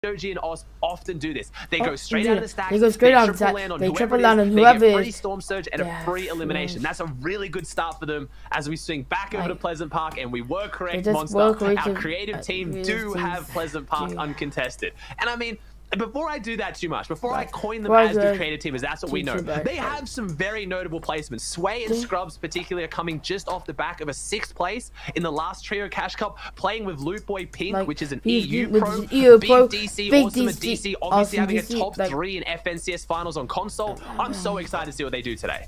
Joji and Oz often do this. They go straight out of the stacks. They go straight out of the triple stack. land on They whoever triple it is. land on They whoever get it free is. Storm Surge and a free elimination. That's a really good start for them as we swing back over to Pleasant Park, and we were correct, Monster. Our creative team do have Pleasant Park uncontested. And I mean, before I do that too much, before I coin them as the creative team, as that's what we know, they have some very notable placements. Sway and Scrubs particularly are coming just off the back of a 6th place in the last Trio Cash Cup, playing with Loot Boy Pink, which is an EU pro. Big DC, awesome at DC, obviously having a top 3 in FNCS finals on console. I'm so excited to see what they do today.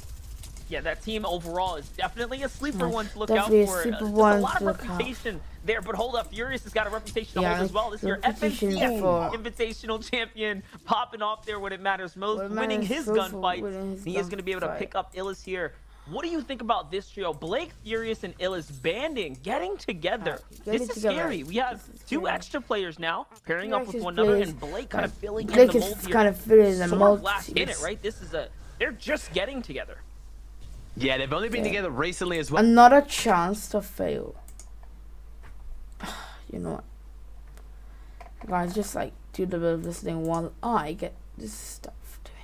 Yeah, that team overall is definitely a sleeper one to look out for. There's a lot of reputation there, but hold up, Furious has got a reputation to hold as well. This is your FNCS Invitational Champion, popping off there when it matters most, winning his gunfight. He is going to be able to pick up Illis here. What do you think about this trio? Blake, Furious, and Illis banding, getting together. This is scary. We have 2 extra players now, pairing up with one another, and Blake kind of filling in the mold here. Kind of filling in the mold. Last minute, right? This is they're just getting together. Yeah, they've only been together recently as well. Another chance to fail. You know what? Guys, just like do the bit of this thing while I get this stuff doing.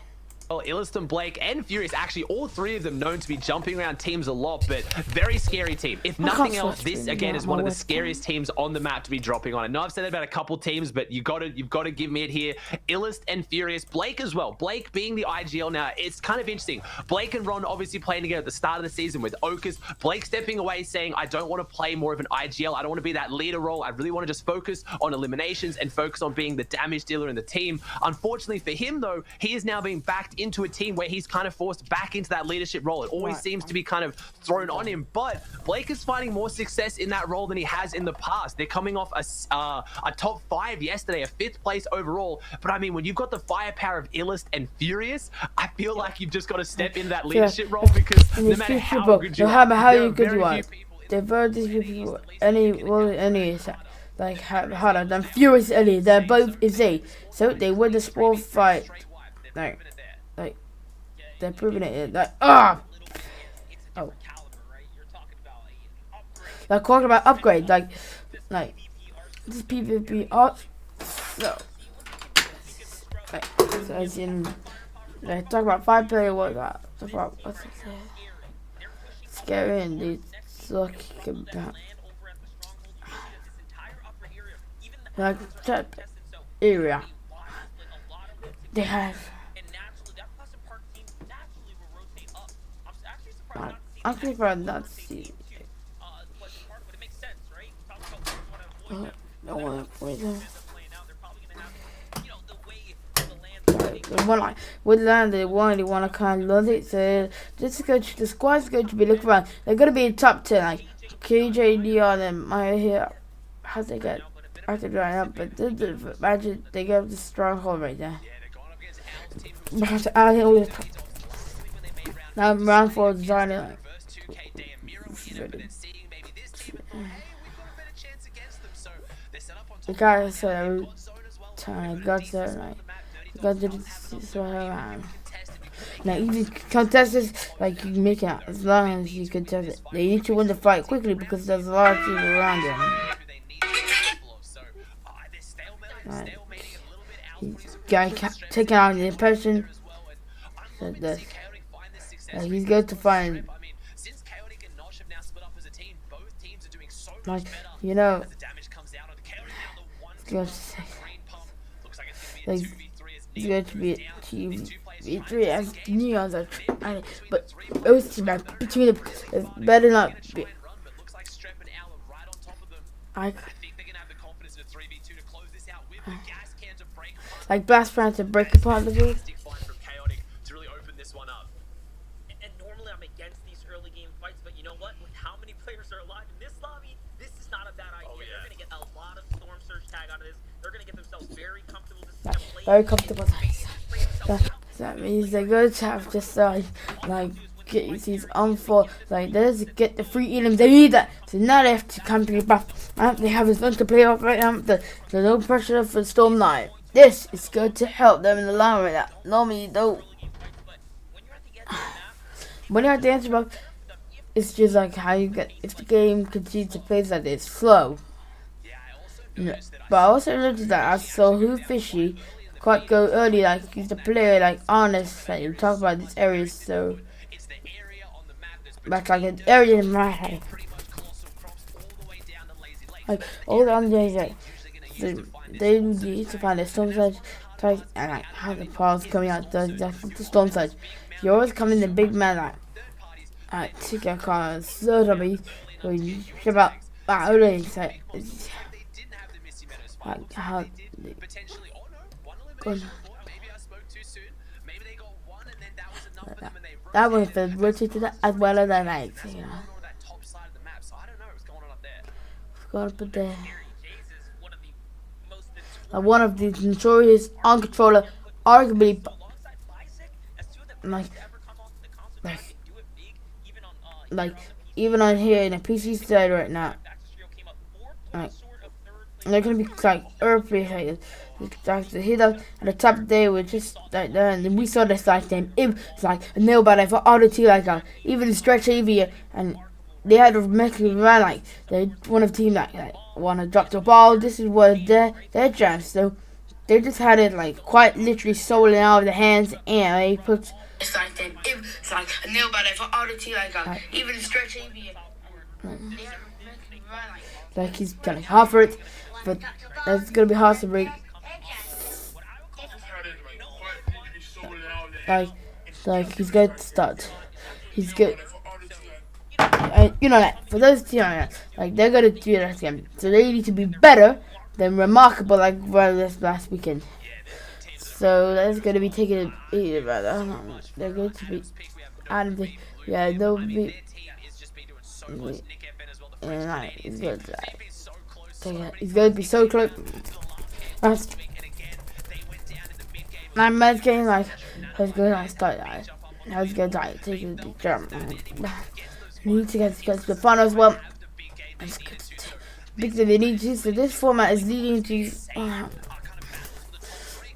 Well, Illiston, Blake, and Furious, actually all 3 of them known to be jumping around teams a lot, but very scary team. If nothing else, this again is one of the scariest teams on the map to be dropping on. I know I've said that about a couple teams, but you've got to give me it here. Illist and Furious, Blake as well. Blake being the IGL now, it's kind of interesting. Blake and Ron obviously playing together at the start of the season with Okus. Blake stepping away saying, I don't want to play more of an IGL. I don't want to be that leader role. I really want to just focus on eliminations and focus on being the damage dealer in the team. Unfortunately for him though, he is now being backed into a team where he's kind of forced back into that leadership role. It always seems to be kind of thrown on him, but Blake is finding more success in that role than he has in the past. They're coming off a top 5 yesterday, a 5th place overall. But I mean, when you've got the firepower of Illist and Furious, I feel like you've just got to step into that leadership role, because no matter how good you are, they're very few people, any like harder than Furious Ellie. They're both insane, so they win the sport fight. Like they're proving it. Like like talking about upgrade. Like this PvP art. So as in, like talk about 5-player what that. Talk about what's it? Scary and they look about. Like that area they have. I prefer that scene. No one with land they want to kind of love it. So this is good. The squad's going to be looking around. They're going to be in top 10 like KJ, Leon, and Maya here. How they get after drying up, but imagine they get the stronghold right there. Now round 4 designing. The guy said every time I got there, like, got to this around. Now, even contestants, like, you make it as long as you contest it. They need to win the fight quickly because there's a lot of people around them. Guy taking out the impression that he's going to find, like, you know, it's going to say, like, it's going to be V3 as Neons are trying, but those two between them is better not be. Like Blast trying to break apart the booth. To really open this one up. And normally I'm against these early game fights, but you know what? With how many players are alive in this lobby, this is not a bad idea. They're going to get a lot of Storm Surge tag out of this. They're going to get themselves very comfortable. Very comfortable. That means they're going to have to start like get these on-4, like there's get the free items. They need that. So now they have to come to the buff. They have as much to play off right now. There's no pressure for Storm Knight. This is going to help them in the long run. That normally you don't. When you're at the answer box, it's just like how you get if the game continues to play like this slow. But I also noticed that I saw Who Fishy quite go early, like he's the player like honest, like you talk about these areas, so that's like an area in my head. Like all the other days, like they need to find a storm surge type and like have the piles coming out the storm surge. You always come in the big man like take your car so dummy, so you ship out early, so it's like how that was the rotated as well as the night, you know. Forgot to put there. One of the notorious uncontroller, arguably like even on here in a PC side right now, like they're gonna be like earthly like the hit up at the top day was just like that, and then we saw this like them it's like a nail biter for all the team like even Stretch Avia, and they had to make it run like they one of the team like wanna drop the ball. This is what their chance, so they just had it like quite literally stolen out of the hands, and they put it's like them it's like a nail biter for all the team like even Stretch Avia, like he's kind of hard for it, but that's gonna be hard to break. Like he's good to start. He's good. You know that for those teams like they're gonna do that again. So they need to be better than remarkable like this last weekend. So that's gonna be taking it rather. They're going to be out of the they'll be and he's good. He's going to be so close. My man's getting like, how's good I start that? How's good I take a big jump? We need to get to the final as well. Big thing they need to, so this format is leading to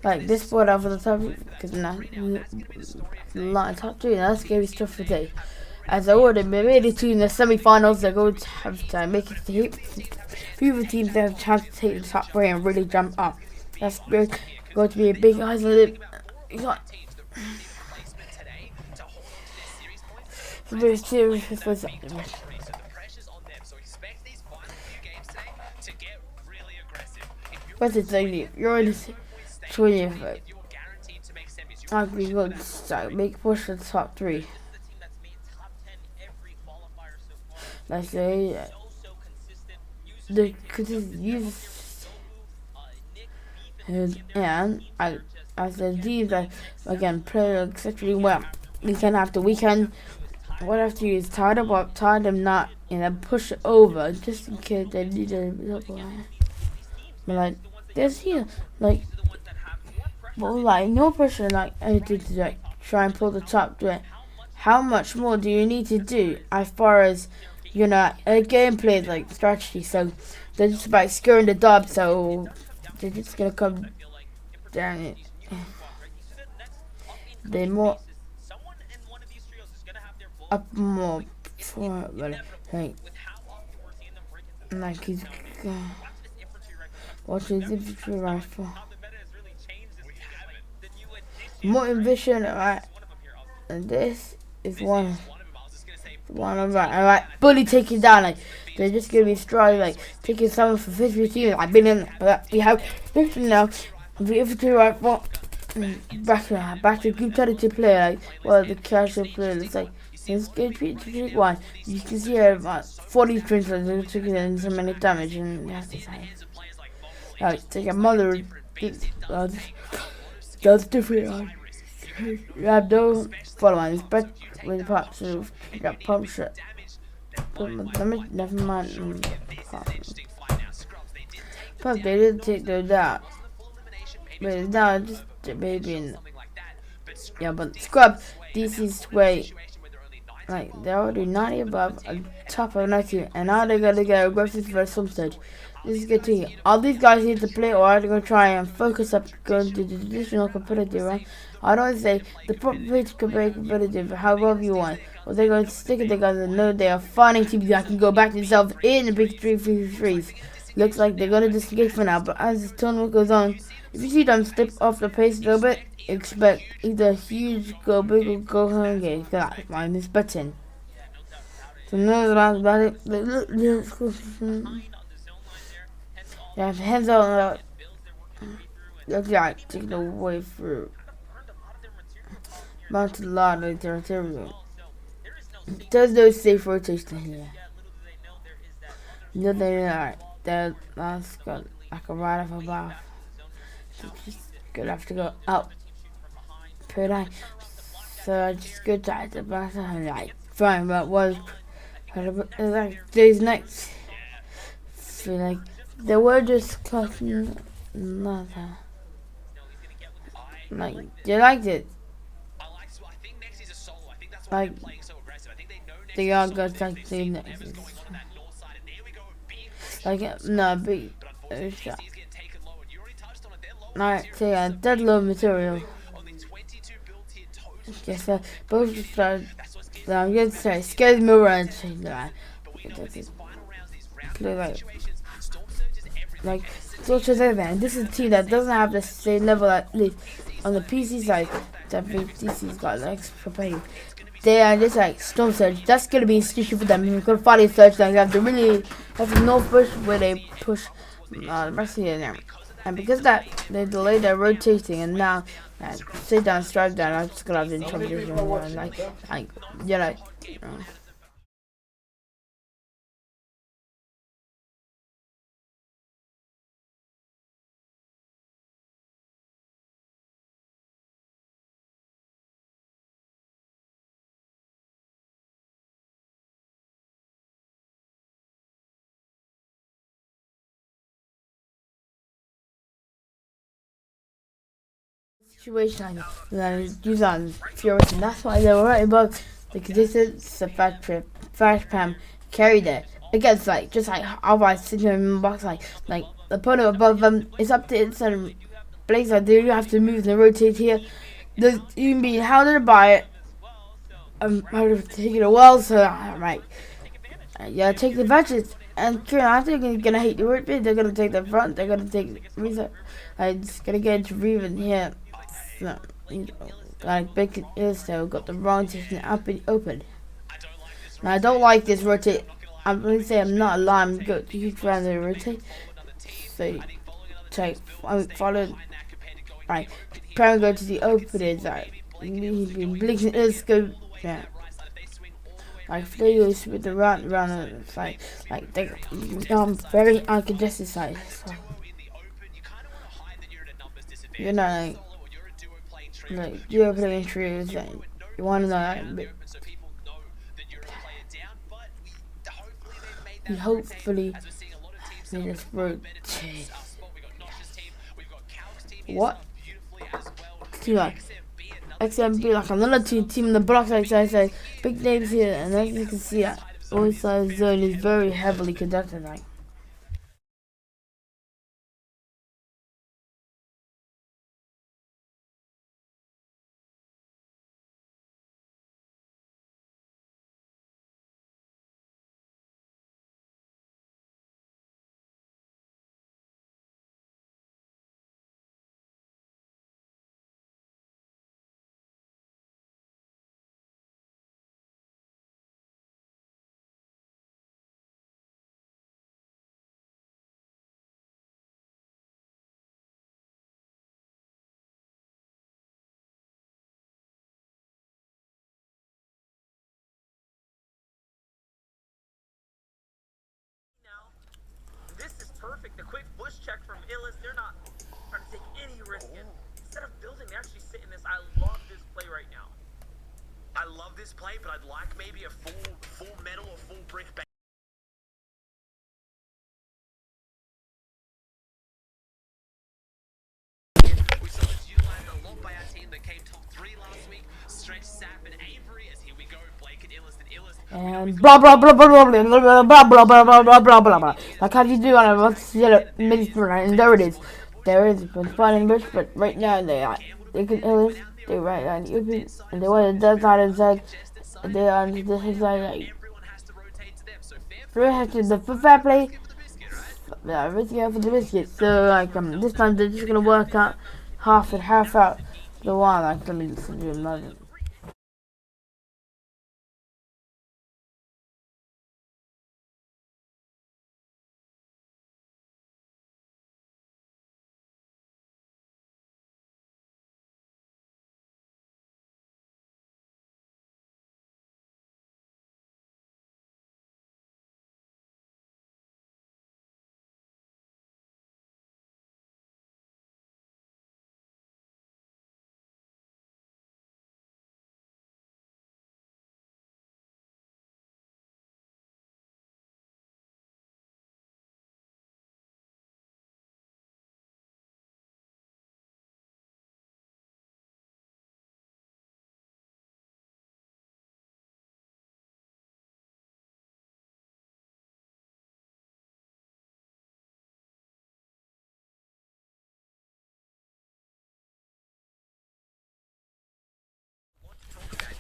like this board over the top because now a lot of top 3, and that's scary stuff for today. As I already made it to the semi-finals, they're going to have to make it to hit. Few of the teams that have a chance to take the top 3 and really jump up. That's going to be a big isolated. Very serious for what's it like? You're in the 20th. I'll be going to make push to the top 3. Let's say the use and I said these that again play exceptionally well. Weekend after weekend. What I have to do is tie them not and then push it over just in case they need a but like this here like well like no pressure like anything to like try and pull the top to it. How much more do you need to do as far as you know a gameplay like strategy? So they're just about scoring the dub, so they're just gonna come down it. They're more up more for like he's watching his infantry rifle. More ambition, alright. And this is one alright. Bully taking down like they're just gonna be strong like taking someone for 50. I've been in but we have 50 now. The infantry rifle back to competitive player like well the casual player is like it's good to take one. You can see about 40 strings that are taking in so many damage and that's the same. Alright, take a mother that's different. You have no follow on it's better with the pop so you got pump shot. Never mind. Pop they didn't take those out. But now just maybe in but scrub this is way like they're already 90 above a top of 90 and now they're gonna get aggressive for some stage. This is good to hear. All these guys need to play or they're gonna try and focus up going to the traditional competitive, right? I don't say the proper way to competitive however you want. Or they're going to stick it, they're gonna know they are finding teams that can go back themselves in the big 3-3-3s. looks like they're gonna disengage for now. But as the tournament goes on, if you see them step off the pace a little bit, expect either a huge go big or go home engage. That's minus button. So no about it. Yeah, hands on. Looks like taking away through. Mounted a lot of territorial. There's no safe rotation here. Nothing like that. That's got like a right off above. Just gonna have to go up. Pretty. So I just go to the back and like fine, but was like days next. Feel like they were just cutting another. Like they liked it. Like they are good like the next. Like no big. Alright, so yeah, dead low material. Yes, both sides. I'm gonna say scares me around. Like so man, this is a team that doesn't have the same level at least on the PC side. That PC's got like extra pay. They are just like Storm Surge. That's gonna be an for them. You're gonna fight Surge like have to really have to no push where they push the rest of them. And because that they delayed their rotating and now sit down, strike down, I'm just gonna have the competition and like you know. Situation that use on Furious, and that's why they were right above the conditions. The fast Pam carried it against like just like otherwise sitting in the box like the opponent above them. It's up to its place. Like they have to move and rotate here. There's even being hounded by it. I would have taken a while, so right. Yeah, take the badges. And I think they're gonna hate the word bit. They're gonna take the front. They're gonna take reset. I'm just gonna get into Reven here. No, like Bacon is though got the wrong position up and open. Now I don't like this rotate. I'm gonna say I'm not a lie. I'm good. Huge fan of the rotate. So take follow. Right, try and go to the opening. Like he's been blinking. Let's go. Yeah. Like they use with the round it's like they very uncongested side. So, you know like you're playing trees and you want to know like, hopefully they just rotate. What? See like XMB like another team in the blocks like I say big names here, and as you can see all side zone is very heavily conducted like. Perfect. The quick bush check from Illis. They're not trying to take any risk. And instead of building, they actually sit in this. I love this play right now. I love this play, but I'd like maybe a full metal or full brick base. We saw this utilized a lot by our team that came top 3 last week. Stretch, Sap, and Avery. As here we go, Blake and Illis and blah blah blah blah blah blah blah blah blah blah blah blah blah blah. Like how do you do on a and there it is. There is been fun English, but right now they can Illis, they right on the and they want the dead side inside. They are on the side like very hectic. The fair play Yeah, risking out for the biscuits. So like this time they're just gonna work out half and half out the one. Like let me listen to another.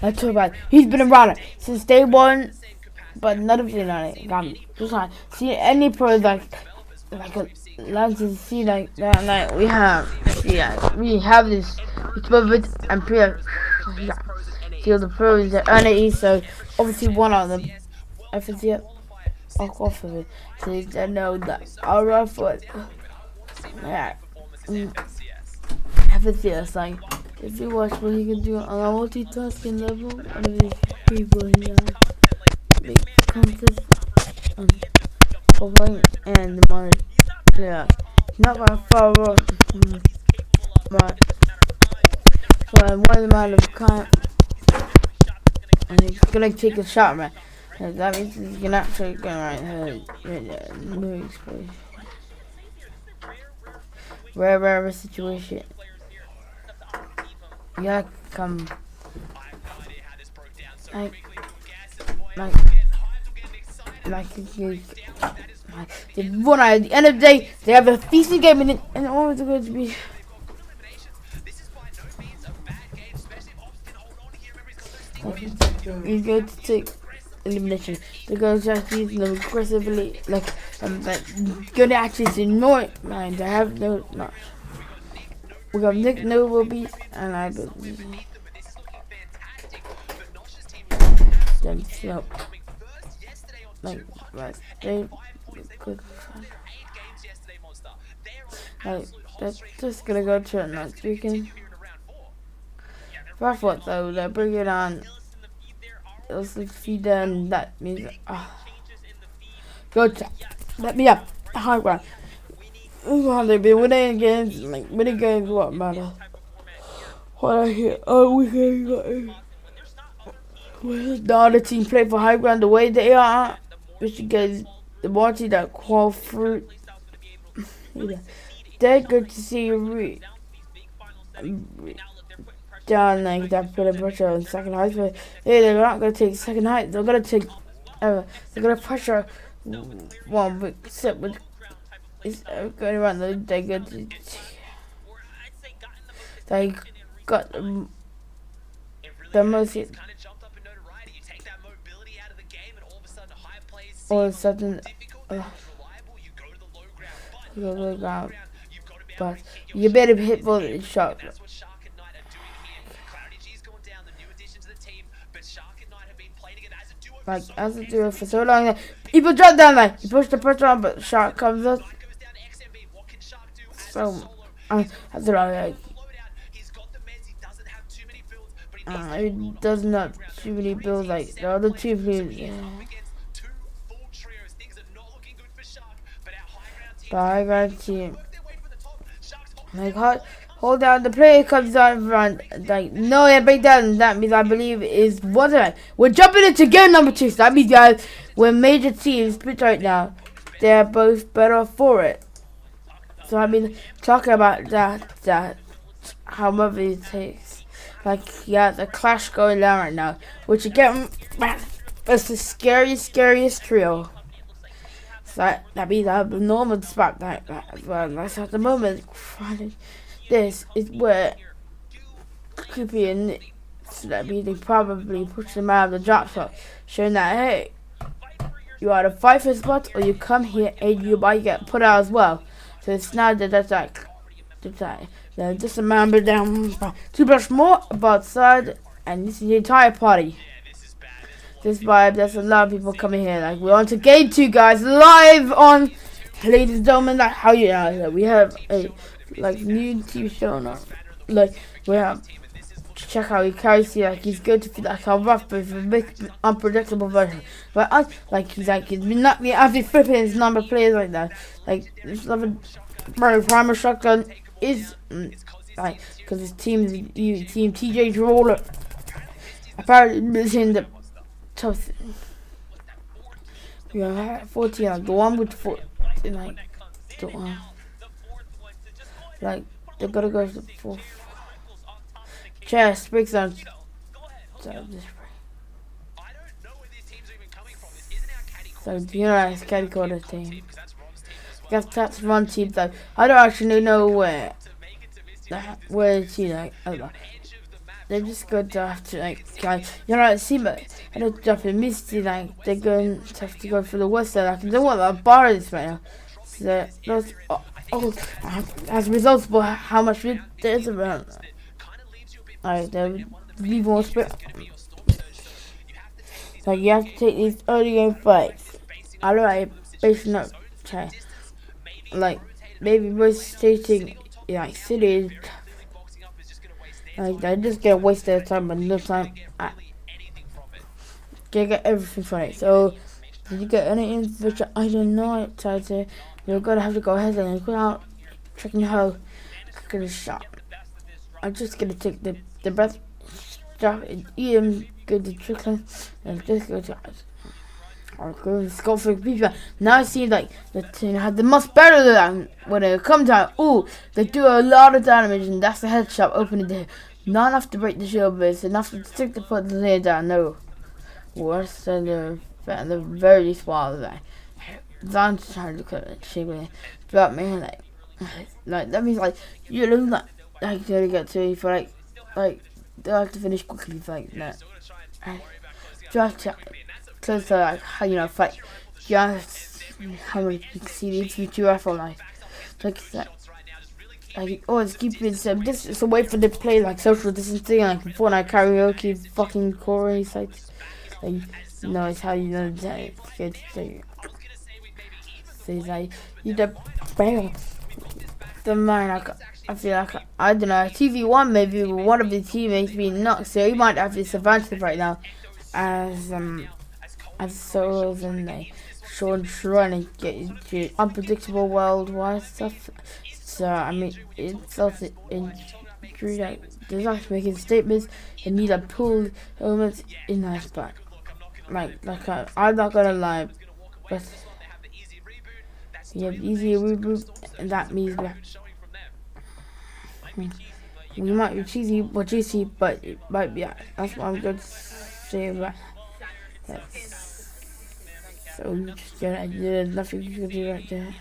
That's too bad. He's been around it since day one, but none of it on it. Got me. Just like see any pros like a let's see like that. Like we have this equipment and pre. Yeah. See the pros that NAE. So obviously one of them. I can see it off of it. So I know that I'll run for it. Yeah. I can see it's like. If you watch what he can do on a multitasking level, one of these people here becomes this and the money. Yeah, not my fault, but for one amount of time, and he's gonna take a shot, man. And that means he's gonna actually go right here. New explosion. Rare situation. Yeah, come. They won at the end of the day. They have a decent game and always going to be. He's going to take elimination. They're going to just use them aggressively, like going to actually ignore it. Man, they have no. We got Nick Noble beat and I believe them slow. Like they could like that's just gonna go to it next weekend. Rough what though, they bring it on. It'll feed and that means go to let me up high ground. They've been winning games, like winning games. What matter? What I hear? Oh, we can the other team play for high ground the way they are, which against the multi that call through. They're good to see you down like that, put a pressure on second height. But they're not gonna take second height. They're gonna take. They're gonna pressure one big set with. It's going around they got the most all of a sudden but you better hit for the shot. Like as a duo for so long, people drop down like you push the pressure on, but shot comes up. So I don't know, like it does not too many builds like the other two players. Yeah. But I got team like hold down. The player comes on front like no, yeah, break down. That means I believe is what's it? We're jumping into game number 2. So that means guys, when major teams split right now, they're both better for it. So I mean, talking about that however it takes, like yeah, the clash going down right now, which again, it's the scariest trio. So that means I have a normal spot like that. Well, that's at the moment. This is where Creepy and Nick, so that means they probably push them out of the drop shot, showing that hey, you either fight for spots or you come here and you might get put out as well. So it's not that just a member down 2 plus more about side, and this is the entire party. This vibe, there's a lot of people coming here. Like, we're on to game 2, guys, live on, ladies and gentlemen. Like, how you know, we have a new TV show now. Like, we have check how he carries you. Like, he's good to feel like how rough, but it's a big unpredictable version. But he's not the average flipping his number of players like that. Like, this level primer shotgun is because his team TJ's roller apparently is in the tough. We have 14, like the one with 14, like they're gonna go to the 4th. Chest breaks down. So it's caddy corner team. Guess that's one team though. I don't actually know where she like. I don't know. They're just going to have to see, but I don't jump in Misty. Like, they're going to have to go for the west side. Like, they don't want that bar is right now. So those as a result of how much there is around. Alright, they'll leave more spirit. Like, you have to take these early game fights. I don't like basing up. Like, maybe rotating cities. Like, I just get waste their time, but no time. I get everything for it. So, did you get any information? I don't know. You're gonna have to go ahead and go out, checking how get a shot. I'm just gonna take the best stuff and eat them, good to chicken, and just go to go for people. Now I see like the team had the most better than when it comes out. Ooh, they do a lot of damage, and that's the headshot opening there. Not enough to break the shield, but it's enough to stick the foot layer down. No, worse than the very small guy. I'm trying to cut it, shaking it. But man, like that means like you look like to get to you for like they have to finish quickly like that. Just to close to like how fight. Just how many you can see these future rifle like that. Like always keep it distance away from the play like social distancing like Fortnite karaoke fucking chorus sites. Like it's how you know that it's good to like you the bang the man I feel like I don't know TV1 maybe one of the teammates being knocked, so he might have this advantage right now as souls and they trying to get into unpredictable worldwide stuff. So I mean it's also injury like there's not making statements and need a pull elements in that spot. Like I'm not gonna lie, but you have easy reboot, and that means that we might be cheesy or juicy, but it might be. That's what I'm going to say about that. So you just there's nothing you can do right there.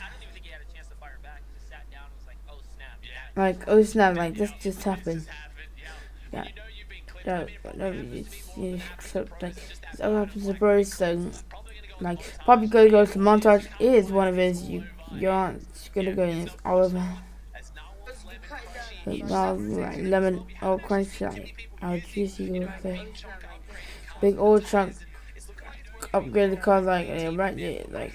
Like oh snap! Like this just happened. Yeah. No, except like this other happens to Bro, so like probably gonna go to montage is one of his you aren't gonna go in all of them. Like now like lemon crunch like our juicy big old chunk upgrade the car like right there like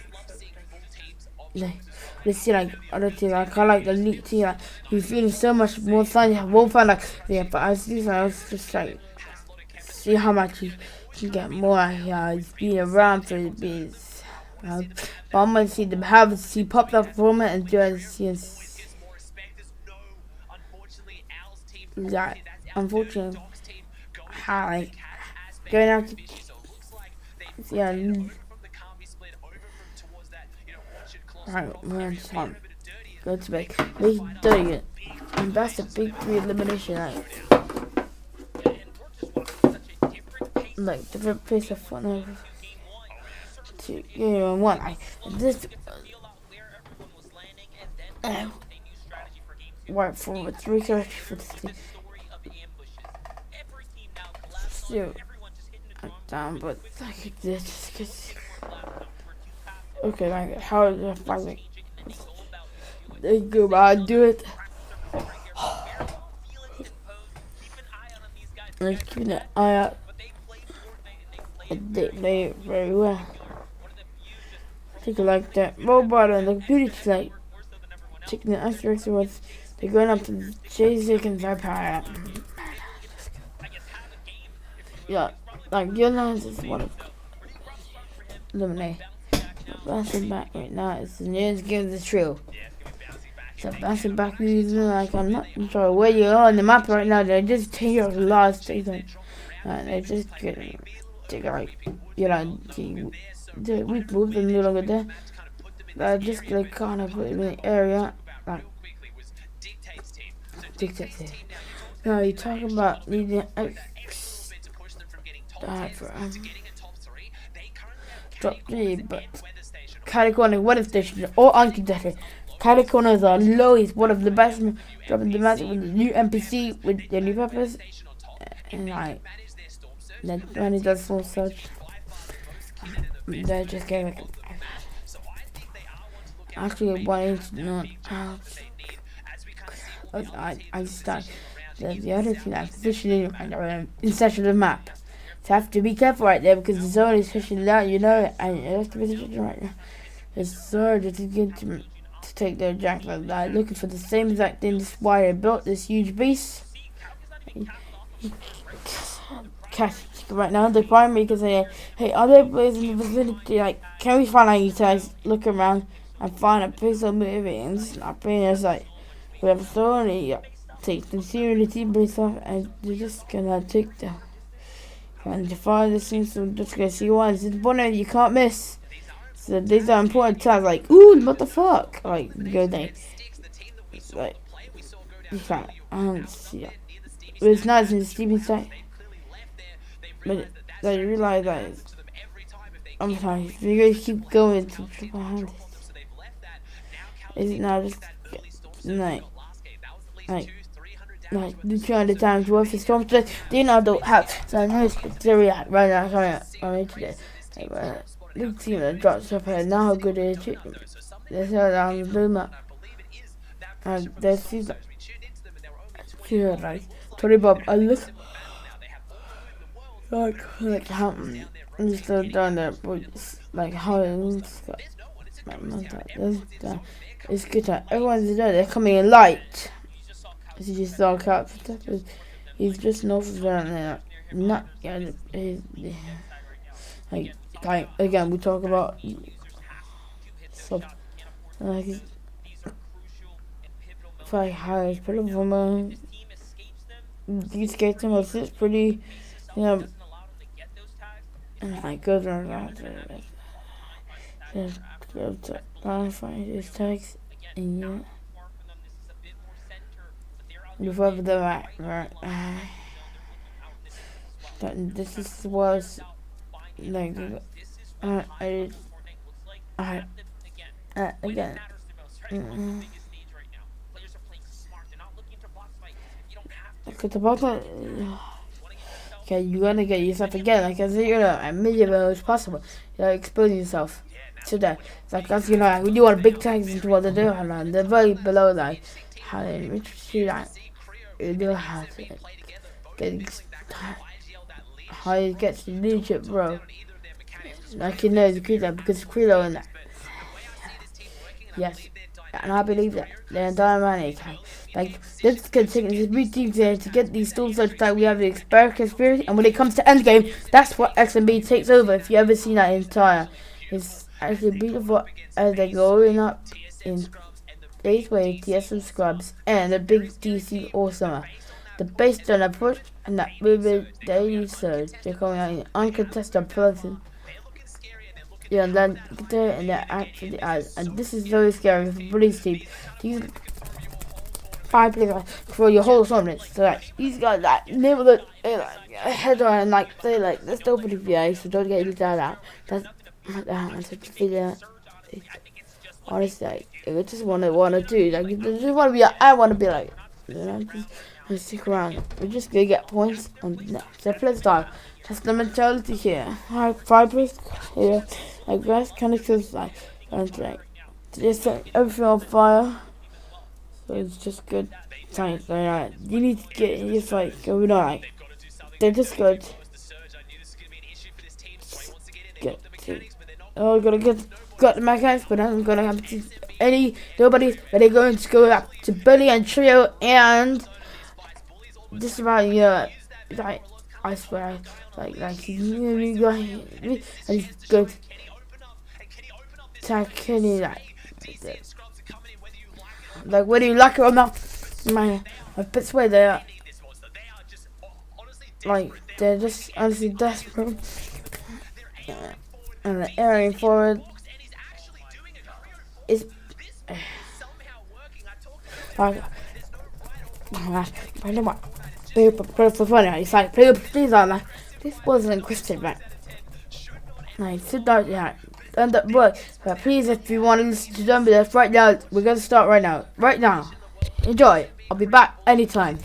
let's see like other team like I like the elite team like he's feeling so much more fun won't find like but I was just like see how much he can get more he's been around for the biz but I'm gonna see them have see popped up for a moment and just see that unfortunately how like going out to alright, we're on time. Go to bed. He's doing it. And that's a big 3 elimination like different place of fun to one this right forward 3 characters for this thing. Still I'm down but like this Okay, like how is the fighting? They go about do it. Let's keep an eye out. They play it very well. Take a like that robot on the computer tonight. Taking the asterisks was they're going up to C2 Qualifier. Yeah, like your lines is one of eliminate. Bouncing back right now is the nearest game that's true. So bouncing back using like I'm not sure where you are on the map right now. They just take your last season and they just get like we moved them no longer there. They're just like kind of put them in the area like dictates. Now you talk about needing for top 3, but Calicorn weather stations all uncontested. Calicorn are lowest, one of the best dropping the match with the new NPC with the new peppers. And like then when it does full search, they just get like actually wanting to know I start the other team that's positioning in such a map. So have to be careful right there because the zone is fishing out, you know, and it has to be positioned right now. It's so difficult to take their jack like that, looking for the same exact thing. That's why they built this huge beast. Right now, they find me because they hey, other players in the vicinity, like, can we find out you guys look around and find a pixel movie and just not being as like, we have authority, take the security based off, and they're just gonna take the. And to find this thing, so just gonna see one. It's important, you can't miss. So these are important times, like, ooh, what the fuck? Like, go there. Like, you can't, see it. But it's nice in the Steven side. But they realize that I'm sorry, you guys keep going to triple handed. Is it not just, like, do 200 times worth of storm today? Do you know the how? So I know it's Syria right now, coming on today. Big team that drops up here, now how good it is. They said on the blue map. And they see that. Feel like, Tori Bob, I look like how, I'm just down there, but like how it's got, it's good time. Everyone's there, they're coming in light. He just saw Cap. He's just north of there. Not like again. We talk about so like like how he's pretty woman. These skates him it's pretty, you know. And like goes around just go to clarify his tags and yeah. Before the right. This is was like again. Cause the bottom. Okay, you gotta get yourself again. Like as you know, a million as possible. You're exposing yourself to that. It's like that's you know, you want big tags into what they do, and they're very below like how they reach you that. You know how to get how you get to leadership, bro. Like you know the creator because Credo in that. Yes, and I believe that the entire money like this can take this big team there to get these tools such that we have the conspiracy, and when it comes to endgame, that's what XMB takes over. If you ever seen that entire, it's actually beautiful as they going up in. Days way TSM scrubs and the big DC All-Summer. The base done a push and that vivid daily surge. They're coming out in uncontested person. Yeah, and then there and they're actually eyes. And this is very scary for police team. These 5 players for your whole summit. So like these guys like never look head on and like they like let's go for the VA so don't get looked out. That's such a video. Honestly, like, I just want to do. Like, I just want to be. I want to be like, you know, just and stick around. We're just gonna get points on the next flip style. That's the mentality here. Alright, 5 plays here. Like that's kinda feels like just set everything on fire. So it's just good times. Alright, you need to get just like going on. Like, they're just good. Get to, oh, got the mechanics, but I'm gonna have to nobody. But they're going to go up to Billy and Trio and just about like I swear you guys and he's good. Kenny like whether you like it or not, my bits where they are like they're just honestly desperate. And the airing forward is like I know what play for fun. It's like please like this wasn't Christian right. Like sit down and that but please if you want to listen to them right now we're gonna start right now. Enjoy. I'll be back anytime.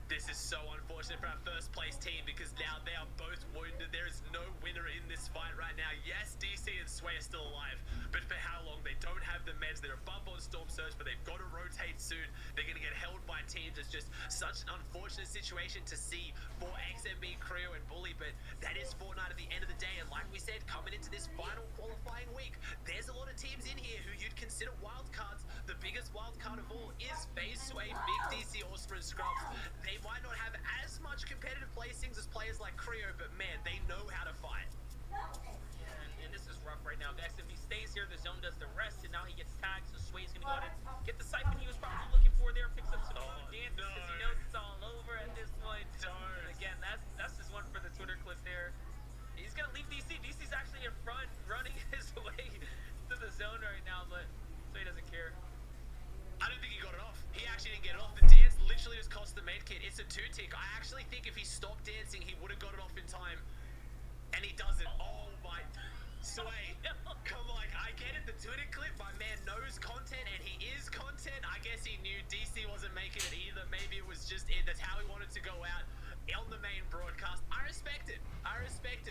This is so unfortunate for our first place team because now they are both wounded. There is no winner in this fight right now. Yes, DC and Sway are still alive, but for how long? They don't have the meds. They're above on Storm Surge, but they've got to rotate soon. They're going to get held by teams. It's just such an unfortunate situation to see for XMB, Creo, and Bully, but that is Fortnite at the end of the day. And like we said, coming into this final qualifying week, there's a lot of teams in here who you'd consider wild cards. The biggest wild card of all is FaZe, Sway, Big DC, Osprey, and Scrubs. They might not have as much competitive placings as players like Creo, but man, they know how to fight. And this is rough right now. The XMB stays here, the zone does the rest, and now he gets tagged, so Sway's gonna go ahead and get the siphon he was probably looking for there, picks up some dances because he knows it's all over at this point. And again, that's just one for the Twitter clip there. He's gonna leave DC. DC's actually in front, running his way to the zone right now, but Sway doesn't care. I don't think he got it off. He actually didn't get it off. The dance literally just cost the medkit. It's a 2-tick. I actually think if he stopped dancing, he would have got it off in time. And he doesn't. Oh my. Sway. Come on. I get it. The Twitter clip, my man knows content and he is content. I guess he knew DC wasn't making it either. Maybe it was just it. That's how he wanted to go out on the main broadcast. I respect it.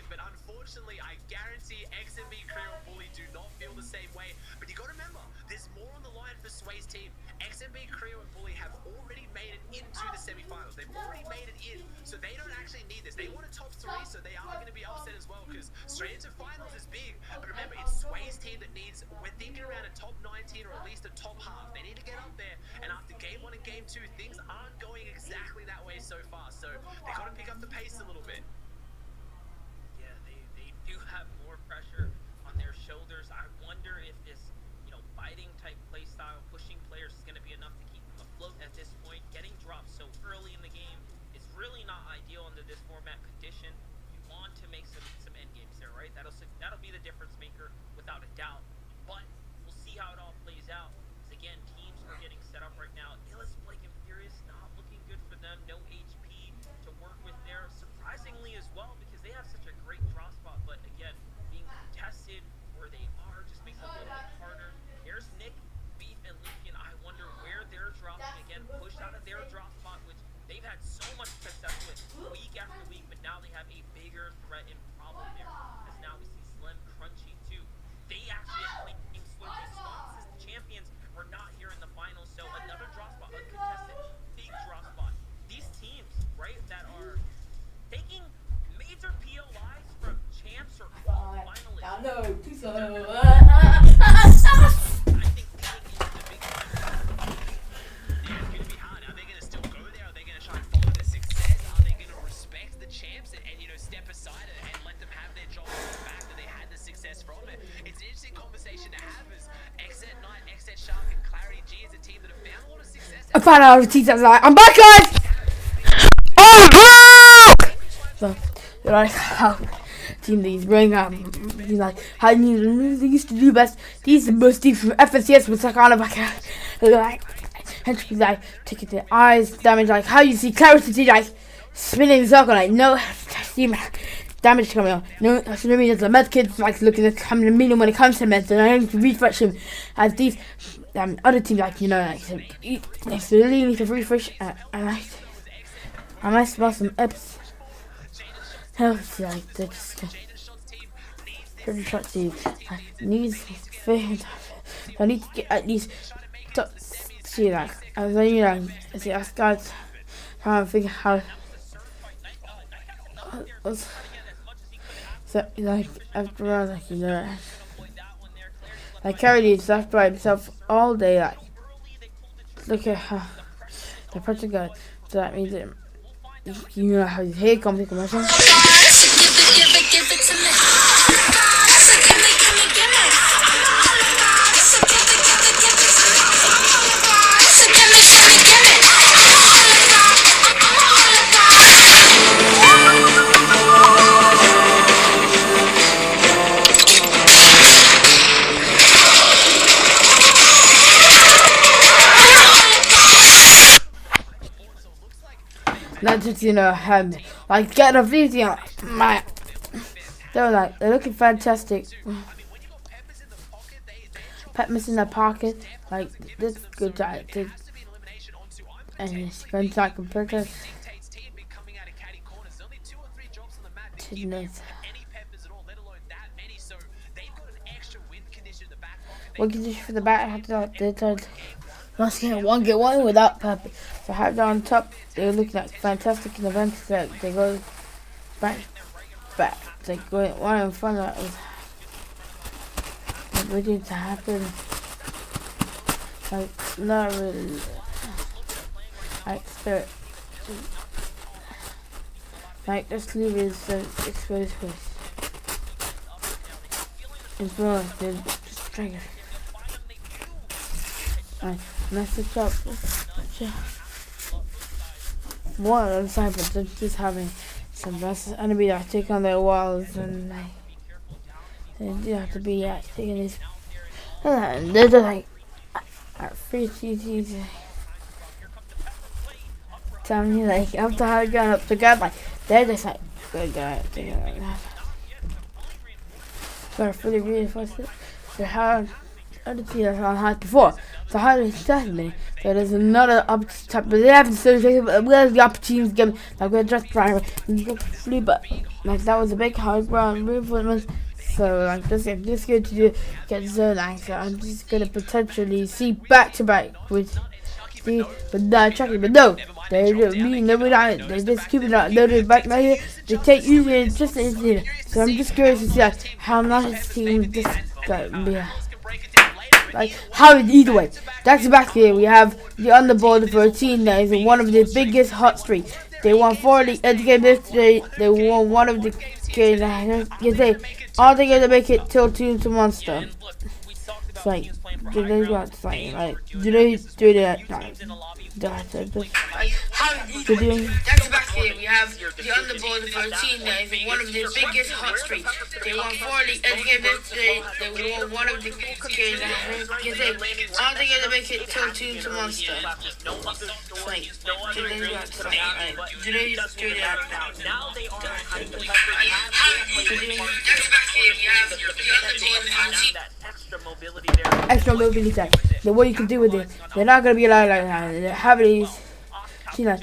But unfortunately, I guarantee XMB, Creo, and Bully do not feel the same way. But you got to remember, there's more on the line for Sway's team. XMB, Creo, and Bully have already made it into the semifinals. They've already made it in, so they don't actually need this. They want a top 3, so they are going to be upset as well because straight into finals is big. But remember, it's Sway's team that needs, we're thinking around a top 19 or at least a top half. They need to get up there, and after game 1 and game 2, things aren't going exactly that way so far. So they got to pick up the pace a little bit. They do have more pressure on their shoulders. I wonder if this, fighting type play style, pushing players is going to be enough to keep them afloat at this point. Getting dropped so early in the game is really not ideal under this format condition. You want to make some end games there, right? That'll be the difference maker without a doubt. But we'll see how it all plays out. Because again, teams are getting set up right now. Illis, Blake, and Furious not looking good for them. No HP to work with there. Surprisingly as well, because they have such a great draw spot. But again, being contested where they are just makes it a little bit harder. There's Nick, Beef, and Lucian. I wonder where they're dropping again, pushed out of their drop spot, which they've had so much success with week after week, but now they have a bigger threat and problem there. As now we see Slim, Crunchy too, I found out the team that's like, I'm back, guys! Oh, so, they're like, how team these bring up, he's like, how you used to do best. These are the most teams from FNCS was like, on the back, like, and she's like, taking the eyes damage, like, how you see clarity, like, spinning in a circle, like, no team damage coming on. No, that's what I mean. There's a med kid, like, looking at coming to mean when it comes to meds, and I need to refresh him as these. Other teams, like, you know, like, they really need to refresh. I might smell some eps. Health, like, they're just pretty short team. I need to get at least top. See, like, I was you know, see, us guys trying to figure how. So, like, after all, like, you know. Like, carry these left by himself all day, like, look at how the person goes. So that means that, you know how here comes the commercial. Not just, you know, like, get a video, man. They're looking fantastic. Pepper's in the pocket, like, this good job. And it's going to like compared to one condition for the back. Must get one without Pepper. So have that on top. They're looking like fantastic in the events that they go back. They go one in front of us. It's waiting to happen. Like, not really. Like, spirit. Like, let's leave it exposed face. It's more like they're just trigger. Alright, mess it up. More on the side, but they're just having some versus enemy that take on their walls, and like, they do have to be taking these. And they're just like, at 3 CTs. Tell me, like, after how going up to God, like, they're just like, good guy, thing like that. Gotta fully reinforce it. They're hard. Other teams that are hard before. So hard is definitely. So there's another opportunity, but they haven't still where's the opportunity to get like we're just trying to but like that was a big high ground movement. So like this I'm just going to get zone like so I'm just gonna potentially see back to back with the but not tracking, but no. They just keep it out, loaded back right here. They take you in just in here. So I'm just curious to see like how much this team this guy be. Like, how either way, back to back here, we have the underboard for a team that is one of the biggest hot streaks. They won 40 at the game yesterday. They won one of the games. Are they gonna make it till Team to Monster? It's like, do they got like, do they do that? Back to back here, we have the underboard for a team that is one of the biggest hot streaks. They won 40 at the game yesterday. They won one of the games. Are they gonna make it till Team to Monster? Like, do they got like, do they do that? Extra mobility there. Then what you can do with it, they're not gonna be like have these, you know,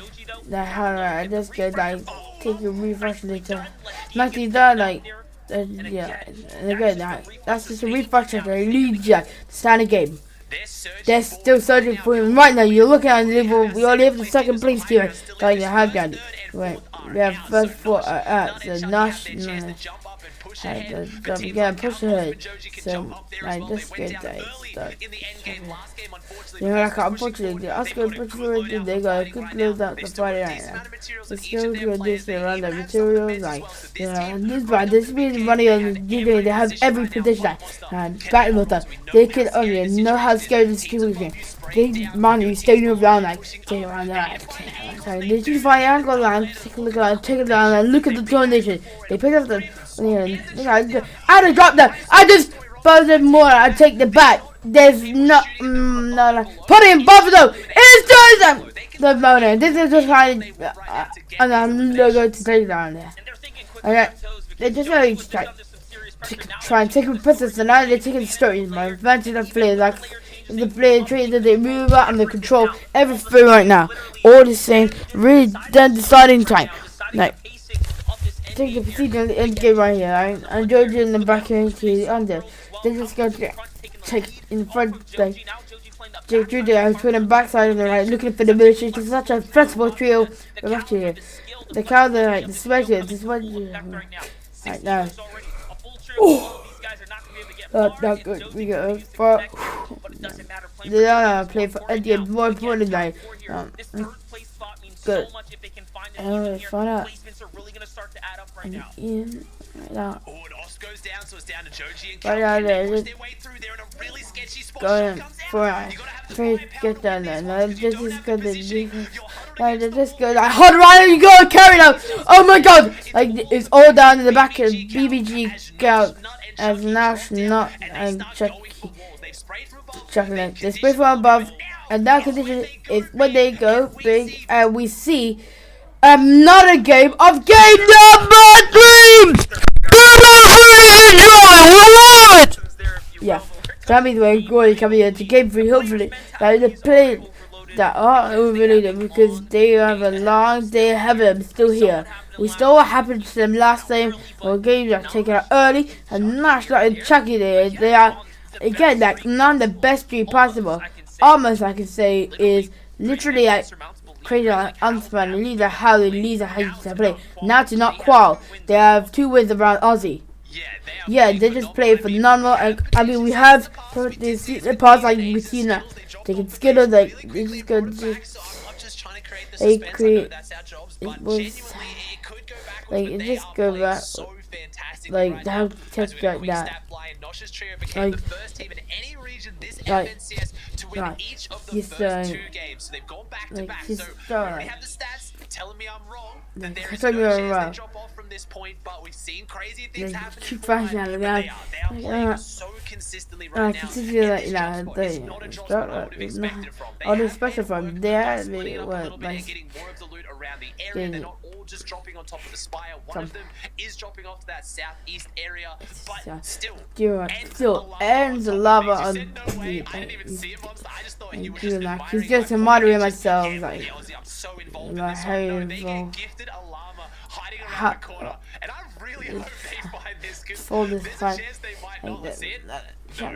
that how just get like take your refresh later. Not these done like yeah, they're good. That's just a refresh that they lead you to start a game. They're still searching for him right now. You're looking at the we only have the second place here. Like the high ground. Right, we have first four so Nash. Yeah, push ahead. So, like, this good day. You know, like, unfortunately, the Oscar unfortunately, they got a good close out the party right now. The skills reduce around the materials, like, you know, this means money on the DJ, they have every position, and battle with them. They can only know how scary this situation. They money staying around, like, stay around there. So, did you find angle line, take a look at, take it down, and look at the donation. They pick up the, I just dropped that, I just buzzed it more, I take the back. There's no, put in Buffalo. It's Joseph. The moment. This is just fine, and I'm going to take it down there. Okay, they just really try and take a process, and now they're taking stories. My advantage of players, like the player treated, they move out and they control everything right now. All the same, really dead deciding time. Like, take the procedure in the end game right here, right? And Georgia in the back end to the under. They just go to take in front, like Judy, I was putting backside of the right, looking for the military. It's such a flexible trio. We're actually here. The counter, like the special, this one, right now. Oh, that's not good. We go for. They don't play for Eddie. More important, like good. And we find out. In right now. Goes down, so it's down to Joji and right out there, push their way through. They're in a really sketchy spot. Going for get down there. No, this is good. Like, just go. Like, hold right, you go carry now. Oh my God! Like, it's all down in the back of BBG Scout as Nash not and Chucky. Chocolate. They spray from above, and that condition is when they go big, and we see another game of game number 3. Yeah, that means we're going to come here to game 3, hopefully. Like, the players that are overrated because they have a long day ahead of them still here. We saw what happened to them last time. Our games are taken out early, and Nash and Chucky there. They are, again, like, none of the best stream possible. Almost, I can say, is literally like crazy, like unspun. Leads are how they lead how to play. Now to not qual. They have 2 wins around Aussie. Yeah, they just play phenomenal. I mean, we have the parts like we've seen that they can skill, like they just go they create. It was like it just go back. Like how to test like that. Like he's telling me I'm wrong. Then there is no chance they drop off from this point, but we've seen crazy things happen. Keep fighting out of that. They are playing so consistently right now. It's not a job spot I would have expected from. They have expected from. They're getting more of the loot around the area. They're not all just dropping on top of the spire. One of them is dropping off to that southeast area, but still ends the lava on the. I didn't even see him. I just thought he was just admiring. He's just to moderate myself, like. So involved in this one, they get gifted a llama hiding around the corner, and I really hope they find this because there's a chance they might not see it.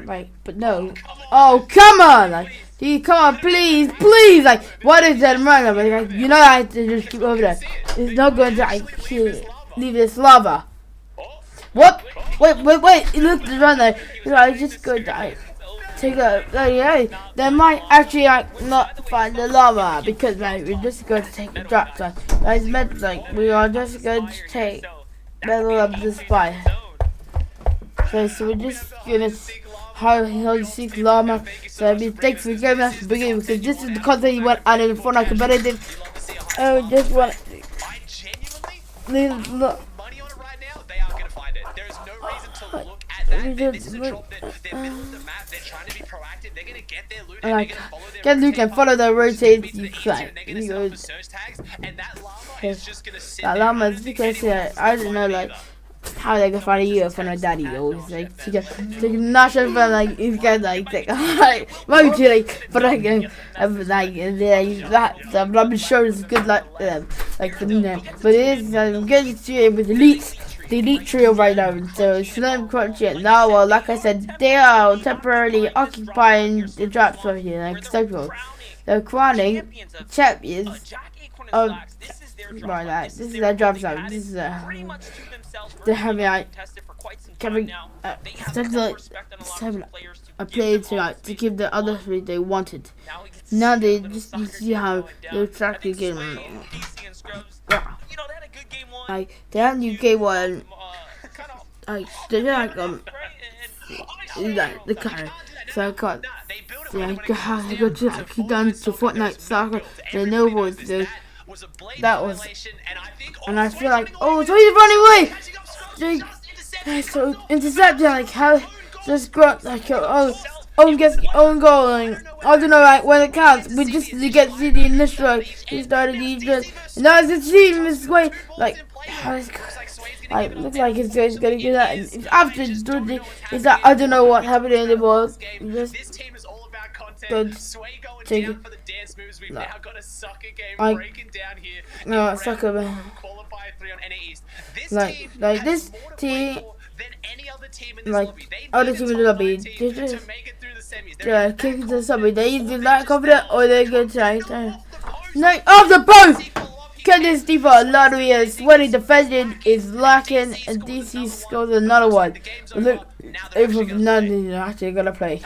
Right, but no. Oh, come on! Like, dude, come on, please, please! Like, what is that run? Like, you know, I have to just keep over there. It's not going to leave this lava. What? Wait! Look, the run there. I just go die. Take a they might actually not find the lava because we're just going to take a drop. So that's meant like we are just going to take level up the spire. So we're just gonna how seek lava. So I mean thanks for giving us the beginning because this is the content you want out of the Fortnite competitive. I just want look. Like, get Luke and follow the rotate. You can. That llama is because I don't know, like how they can find you from a daddy. Always like to get national from like these guys like maybe like but again like that. So I'm not sure it's good like for them, but it is good to see it with elites. The elite trio right now, so Slim Crunch yet now. Well, like I said, they are temporarily occupying the drops over here, like so. They're crowning champions of right. This is their drop zone. This is they have like Kevin a play to give the other three they wanted. Now they just you see how they're tracking the game. Like they had new game one. Like they like the car. So I got he done to Fortnite soccer. They know what to do. That was, and I feel like so he's running away. So intercepted like how just got like own goal, and I don't know like when it counts. We just to get to see the initial. He started and now the team is way like looks like it's gonna get that. And after it's like I don't know what happened in the ball. Just good. Take it. No, sucker man. Like this team. Like other teams in the lobby, just kick the subway. They either not confident or they're gonna try. Like after both. Can this default lottery is when he defended is lacking and DC scores another one. But look, if none is actually gonna play.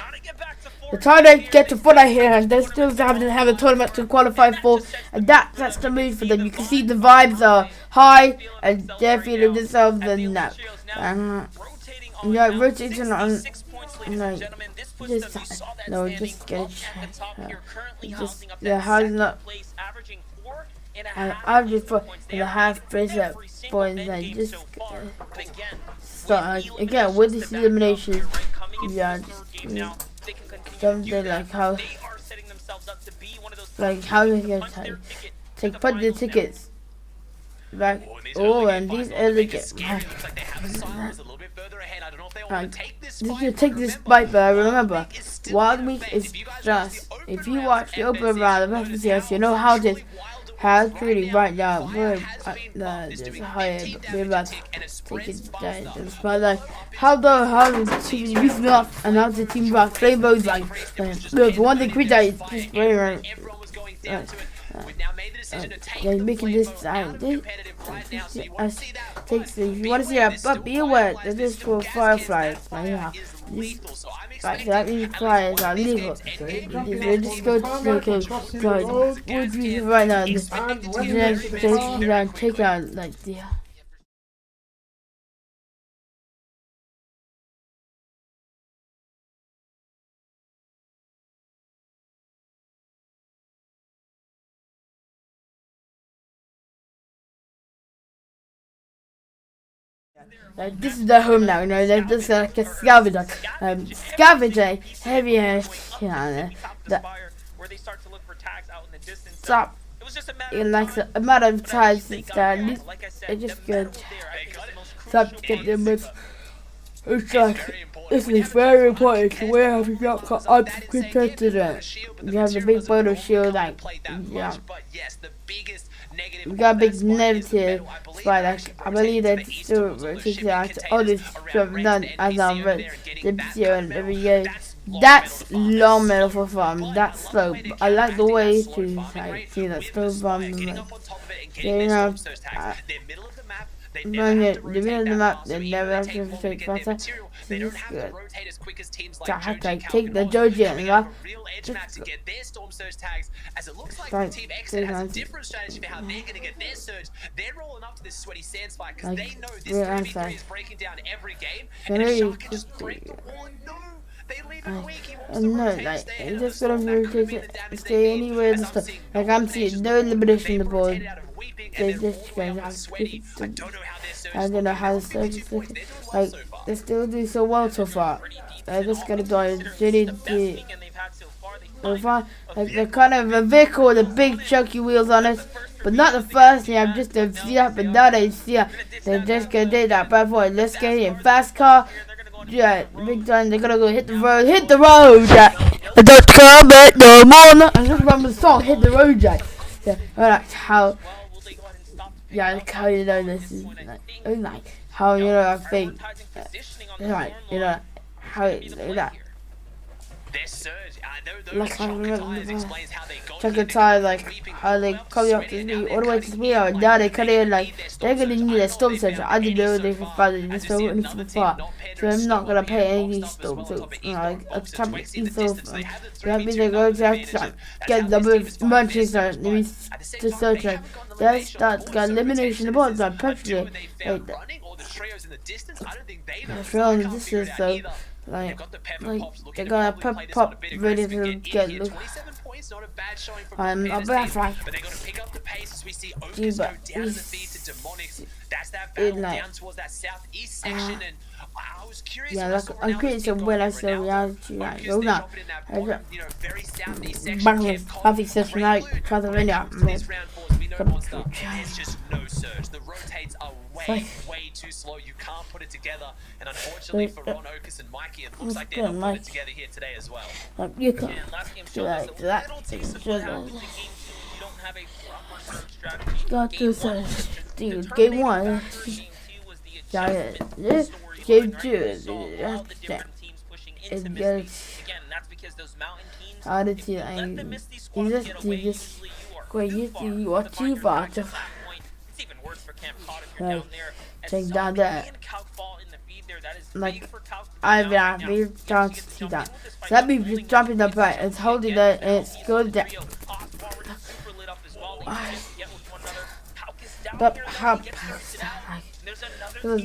The time they get to Fortnite here and they still have a tournament to qualify for, and that's the move for them. You can see the vibes are high and they're feeling themselves and that. Rotating on like just get how's not I've just put the half place at points and just start again with this elimination. Something like how they gonna put the tickets back. And these elegant. You take this bite, but I remember Wild Week is just if you watch the open round of FCS, you know how this has pretty right now. We're just higher, but we're about to take it down. But like how the team beats me up and how the team back rainbows like the one thing quick that is just very right. They're making this time. If you want to see but be aware that this is for fireflies. That means flyers are legal. We're just going to right now. Take out like the. This is their home now, you know, they're just like a scavenger. Scavenger, heavier, stop. In like a matter of time, it's just good. Stop to get them with. It's like, this is very important to where have you got unprotected it. You have the big photo shield, like, yeah. We got a big negative spot, like, I believe that still rotates out to all this stuff done as I'm ready this year and every year. That's long metal for fun, that's slow. I like the way to like, see that slow bomb. You know, the middle of the map, they never have to take faster. So this is good. So I have to like, take the Joji and laugh. Just go. As it looks like the Team X has a different strategy for how they're going to get their surge. They're rolling up to this sweaty sand spike because they know this victory is breaking down every game. And if Shark can just break the wall, no, they leave it weak. He wants to rotate, like, stay just gonna rotate it, stay anywhere and stuff. Like I'm seeing no limitation on the board. They just gonna have I don't know how the surge is looking. Like they still do so well so far. They're just gonna go and like they're kind of a vehicle with the big chunky wheels on it, but not the first thing. Just to see that, but now they see that they're just gonna do that bad boy. Let's get in fast car. Yeah, big time. They're gonna go hit the road. Jack. Don't come back no more. I just remember the song, Hit the Road, Jack. Yeah, like how. Yeah, like how you know this is like how you know I think. Like you know how you know that. Their surge, those Like I Chocolate remember Tires explains how they got Chocolate here. Tire, like how they come up to me all the way to me, or now they cut in like they're gonna need a storm surge. I didn't know they could find it just so really far, so I'm not gonna pay any storm surge. Like a tablet so that means they're going to have to get the move munchies that needs to search like that's that got elimination of boards like perfectly like that's real in the distance so like they got a pep pop ready to get look. I'm not bad like but they got to pick up the pace as we see Ocus dude, go but down the feed to Demonics. That's that battle down towards that southeast section, and I was curious. yeah, like I'm curious of when I saw reality like go down. Very southeast section. Bang, Buffy says tonight, Pennsylvania. There's just no surge. The rotates are way too slow. You can't put it together. And unfortunately for Ron, Ocus, and Mikey, it looks like they're not putting it together here today as well. Like you can't do like that. Got to say, dude, game 1. Yeah, this game 2 is that. It's good. How did you? You just great. You are too far to. Like, take down that. Like, I've been trying to see that. So that means just jumping the butt. It's holding it and it's going down. But how? Because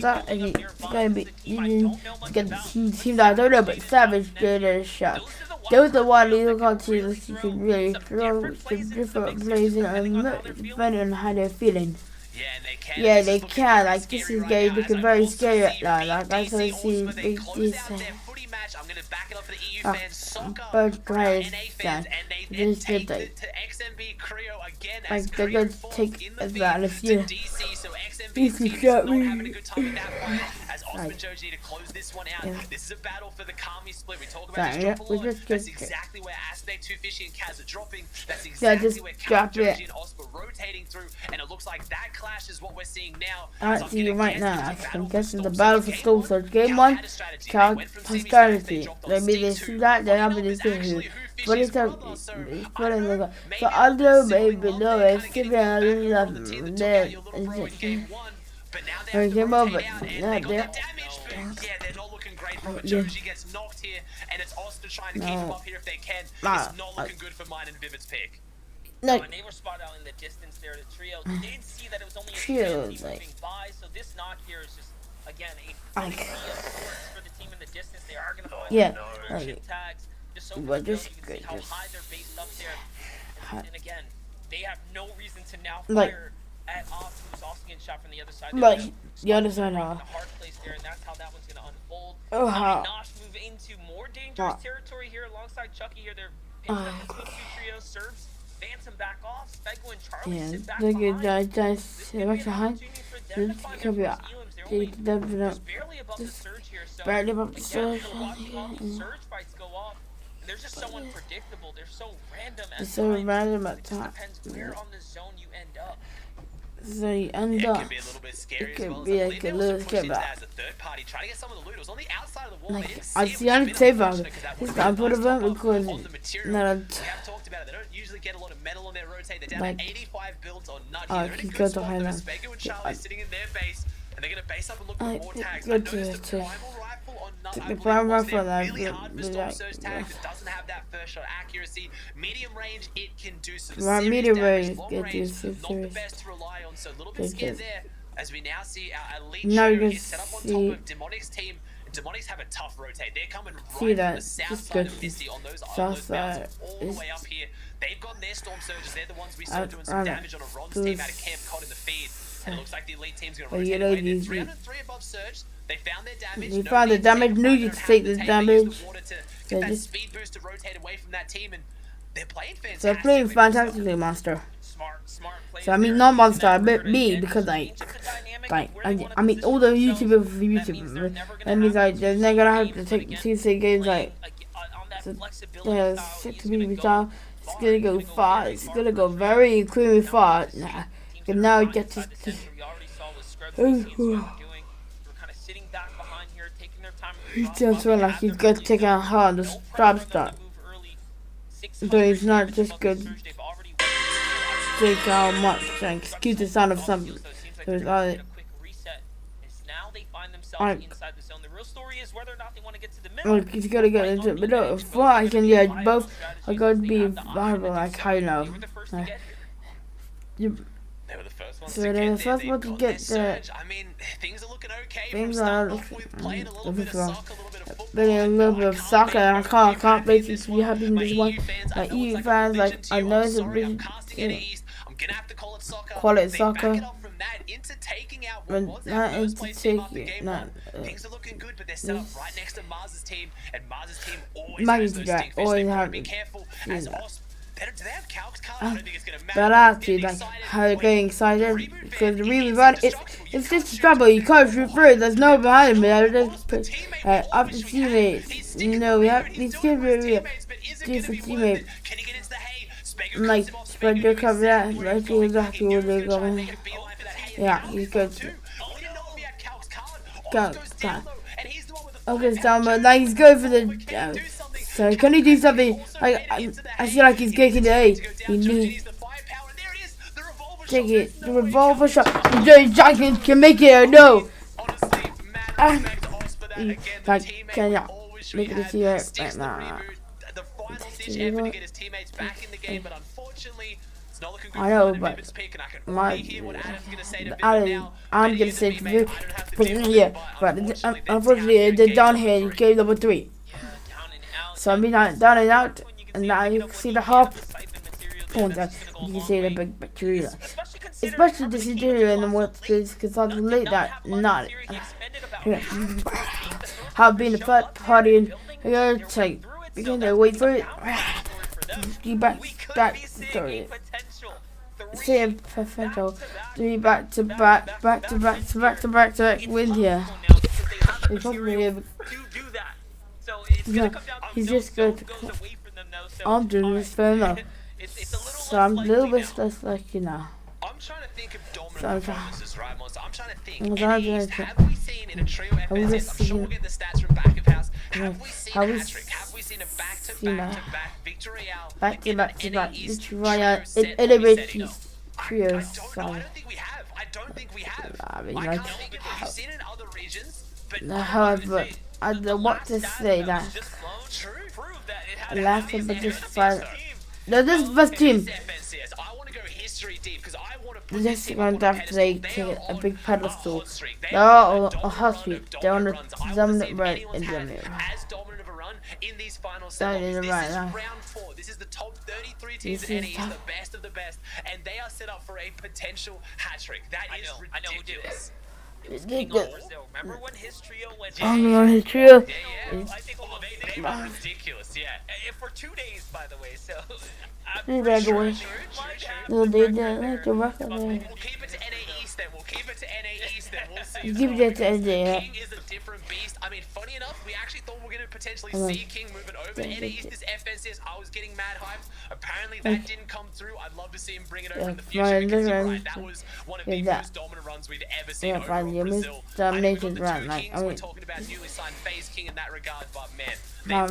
that is going to be you get the team that I don't know, but Savage did a shot. Those are the one little countries you can really throw some different plays in depending on how they're feeling. Yeah, they can. Like this is getting looking very scary right now. Like I can see big this. Both guys stand. This is like they're going to take advantage. Yeah. This is got me. This is a battle for the Kami split. We talk about that's exactly where Aspect, Too Fishy, and Kaz are dropping. That's exactly where Kami and Oscar rotating through, and it looks like that clash is what we're seeing now. I see you right now. I'm guessing the battle for Storm Surge. Game 1, strategy. Maybe they see that, then I'm going to see but it's a so although maybe no it's given a little there but came over not there. Yeah, they're not looking great from Joji gets knocked here, and it's Oscar trying to keep him up here if they can. It's not looking good for mine and Vivid's pick. No, and they were spot out in the distance there. The trio did see that it was only a trio moving by, so this knock here is just again a for the team in the distance. They are going to find chip tags just so you can see how high they're based up there. And again, they have no reason to now fire at off, who's also getting shot from the other side. Like the other side now. The hard place there, and that's how that one's going to unfold. Nosh move into more dangerous territory here alongside Chucky here. They're picking up the 2 trio, serves Phantom back off, Spego and Charlie sit back behind. Barely above the surge here, so barely above the surge. Surge fights go off. They're just so unpredictable. They're so random at times. It depends where on the zone you end up. So you end up. It could be a little bit scary as well. It could be a little scary. As a third party, trying to get some of the loot. It was on the outside of the wall. Like, I see on the table. This guy put a vote because we have talked about it. They don't usually get a lot of metal on their rotate. They're down to 85 builds on Nut. They're in a good spot though. Spego and Charlie sitting in their base, and they're gonna base up and look for more tags. I noticed the primal rifle on Nut. The primal rifle really hard for Storm Surge tags. It doesn't have that first shot accuracy. Medium range, it can do some serious damage. Long range, not the best to rely on. So a little bit scared there. As we now see our elite show is set up on top of Demonic's team. Demonics have a tough rotate. They're coming right from the south side of Misty on those mountains all the way up here. They've got their Storm Surges. They're the ones we saw doing some damage on a Ron's team out of Camp Cod in the feed. And it looks like the elite team's going to rotate away. They're 303 above Surge. They found their damage. They found the damage. Knew you to take the damage. Get that speed boost to rotate away from that team, and they're playing fantastic. They're playing fantastically, Monster. Smart play. So I mean, not Monster, but me, because I mean, all the YouTubers, that means like they're not gonna have to take 2 games like. Yeah, 6 to down. It's gonna go far. It's gonna go very extremely far. Nah, and now it gets to. He just feel like he's good to take out hard the drop start. But he's not just good to take out much, like excuse the sound of something. So it's like, look, he's gotta get into it, but look, before I can get both are going to be viable, like I know. Like, so they're the first one to get the. I mean, things are looking okay. Things are looking a little bit of soccer. I can't basically be happy with this one. Like EU fans, like I know it's a big. Call it soccer. But not into taking. Things are looking good, but they're set up right next to Mars's team, and Mars's team always have to be careful. As Os, do they have Calc's card? I don't think it's gonna matter. But actually, like how they're getting excited because the really run it's just a trouble. You can't shoot through. There's no behind me. I just put up the teammates. You know, we have these kids really different teammates. Like spread your cover that. Let's see exactly where they're going. Yeah, he's good. Okay, Salma, like he's going for the. So can he do something? I feel like he's kicking the A. He needs. Take it. The revolver shot. Jack can make it or no. Like, can ya make it see it right now? I know, but I'm gonna say yeah, but unfortunately they're down here in game number 3. So I'm down and out, and now you can see the half point. You can see the big bacteria, especially the bacteria in the workplace, because I relate that not. How being the third party and you gotta take, you gotta wait for it. Be back story. Same potential. 3 back to back win here. He's probably no, he's just going to. I'm doing this fair enough. So I'm a little bit stressed, like you know. I'm trying to think of dominant performances, right, Monster? I'm trying to think. Have we seen in a trio FNCS? I'm sure we'll get the stats from back of house. Have we seen a hat-trick? Have we seen a back-to-back victory out? Back-to-back victory royale. It elevates trios. I don't think we have. I mean, like, we've seen in other regions, but however, I don't know what to say that. Last time, but just fine. No, this is the best team. This is going to have to take a big pedestal. They are a hot streak. They're on the dominant right in the mirror. That is right now. This is the top 33 teams in NAE, the best of the best, and they are set up for a potential hat trick. That is ridiculous. Remember when his trio went? His trio. Ridiculous, yeah. For 2 days, by the way. So. We'll keep it to NAE East then. We'll see. Give it to NAE. King is a different beast. I mean, funny enough, we actually thought we were going to potentially see King moving over to NAE East this FNCS. I was getting mad hyped. Apparently that didn't come through. I'd love to see him bring it over in the future. Because you're right, that was one of the most dominant runs we've ever seen over in Brazil. Dominated run, like, we're talking about newly signed FaZe King in that regard, but man,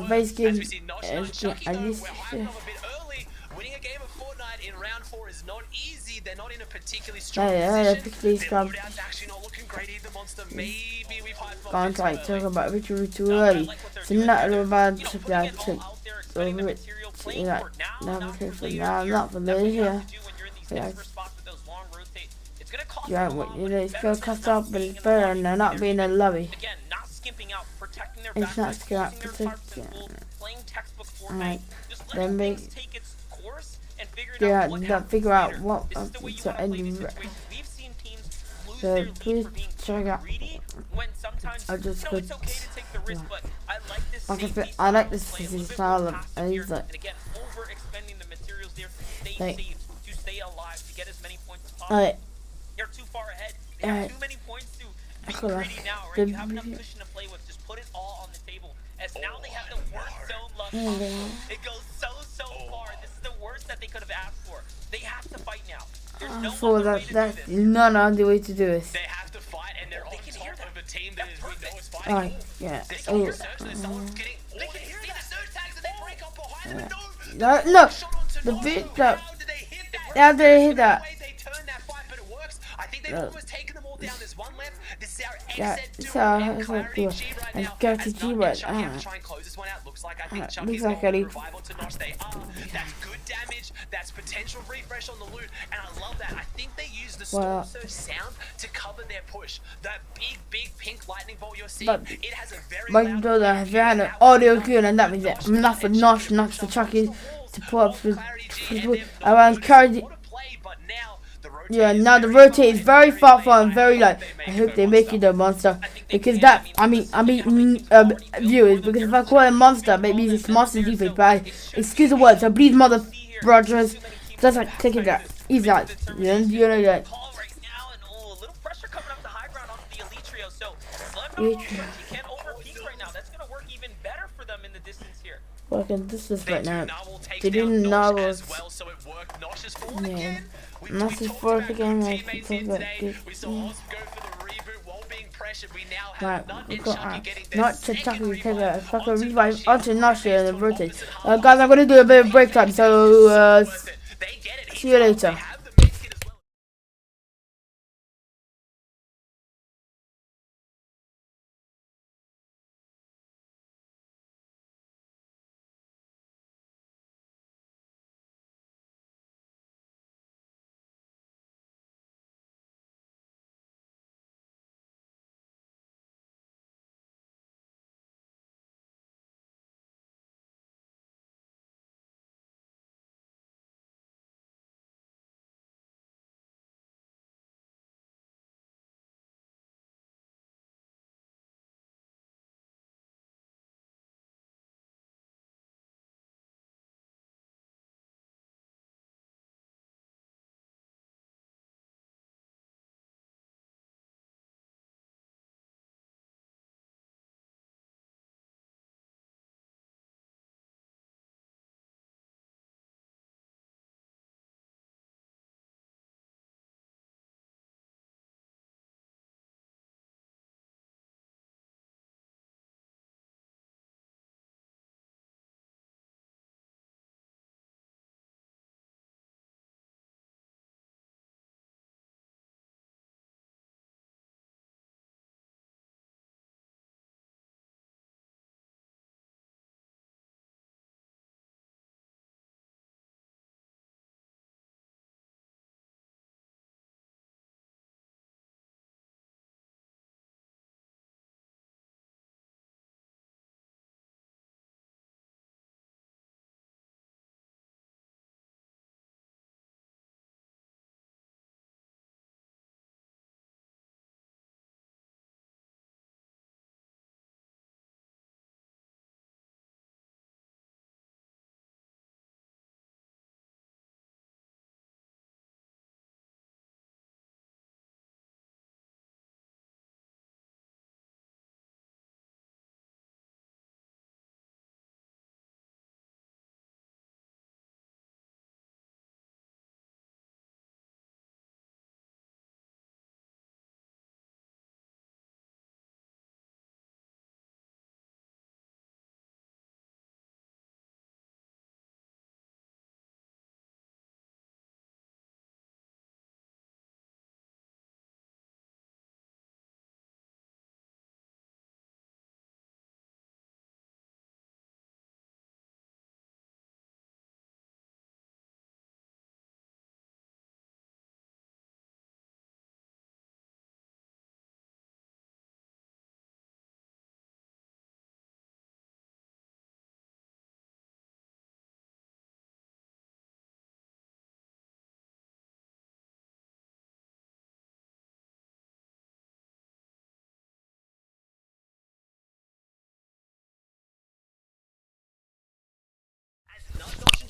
FaZe King, as we see Notch and Chucky, we're hyping them a bit early. Winning a game of Fortnite in round 4 is not easy. They're not in a particularly strong position. Their loadout's actually not looking great either, Monster. Maybe we've hyped them can't like talk about victory too early. It's not about that trick. Over it. Now I'm not familiar here. Yeah, what you know, it's gonna cost out, but it's better than not being in a lobby. It's not skipping out protecting. Alright, then make. Yeah, not figure out what to end the. So please check out. I just could. I like this style of. And he's like. Alright. You're too far ahead. You have too many points to be greedy now, right? You have enough cushion to play with. Just put it all on the table. As now they have the worst zone luck possible. It goes so far. This is the worst that they could have asked for. They have to fight now. There's no other way to do this. That's not the way to do it. They have to fight, and they're on top of a team that we know is fighting. Alright, Yeah. This all of a sudden, someone's getting. They can hear the nerd tags and they break up behind them. Look, the bit that. How did they hit that? They turn that fight, but it works. I think they've almost taken them all down. There's one left. This is our exit That's duo how and it's Clarity like G right and now. Clarity As G Nut right, and Chucky have to try and close this one out. Looks like I think Chucky's looks like got Eddie. revival to Nosh. They are. That's good damage. That's potential refresh on the loot, and I love that. I think they use the Storm Surge sound to cover their push. That big pink lightning bolt you're seeing. But It has a very my loud brother, if you had an audio good, and that means that enough for Nosh, not for Chucky to put up with around Clarity. Yeah, now the rotate is very thoughtful and very like. I hope they make it a monster because that I mean viewers, because if I call it a monster, maybe it's monster defense. But excuse the words, so please, mother brothers, just like take it that. He's like, you know that. Working this is right now. They didn't know was. Yeah. Not this fourth again, I can talk about this. Right, not to Chucky, we take a fucking revive onto Nasha and the rotate. Guys, I'm gonna do a bit of break time, so see you later.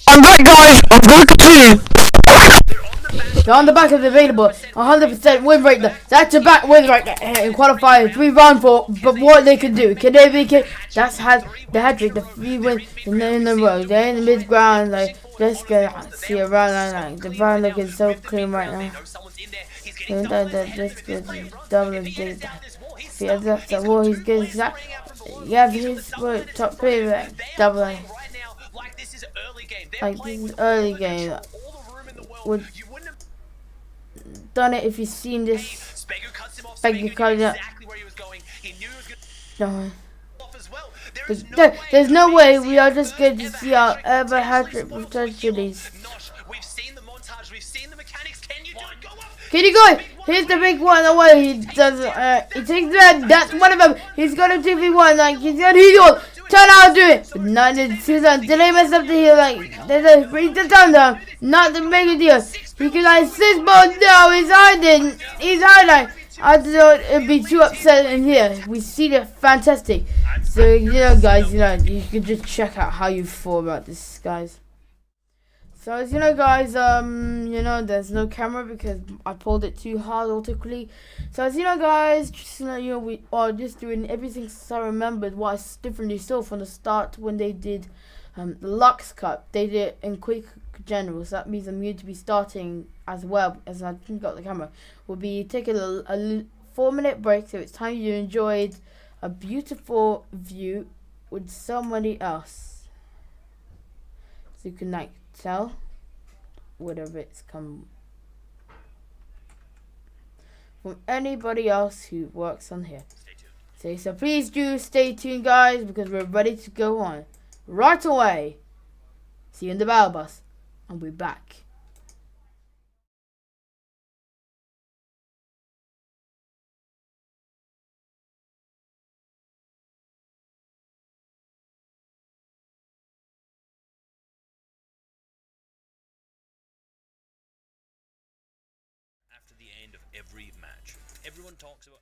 I'm back, guys. I'm going to continue. They're on the back of the available. 100% win rate. That's a back win right there in qualifier. 3 round for, but what they can do? Can they make it? That's the hat trick. The 3 win in the row. They're in the mid ground. Like, let's go see around. Like, the ground looking so clean right now. That's good. Double and dig. See, that's the wall he's getting. You have his top player double A. Like this is early game. Like this is early game. Would done it if you've seen this. Spegu cut exactly where he was going. He knew he was no. as well. There's no way we are just going to see our ever hat-trick potentialities. We've seen the montage. We've seen the mechanics. Can you do it? Go up. Can you go? Here's the big one away. He does. He takes that. That's one of them. He's gonna 2v1. Like he's gonna heal. Turn out to do it. But not the Susan. Did they mess up the heal? Like there's a bring the turn down. Not the big deal. He can assist, but no, he's hiding. He's hiding. I thought it'd be too upsetting here. We see it fantastic. So you know, guys, you can just check out how you feel about this, guys. So as you know, guys, there's no camera because I pulled it too hard or too quickly. So as you know, guys, just we are just doing everything so I remembered what I differently saw from the start when they did the Lux Cup. They did it in quick general, so that means I'm going to be starting as well as I got the camera. We'll be taking a 4-minute break, so it's time you enjoyed a beautiful view with somebody else, so you can like tell whatever it's come from anybody else who works on here. So please do stay tuned, guys, because we're ready to go on right away. See you in the battle bus, and we're back. After the end of every match, everyone talks about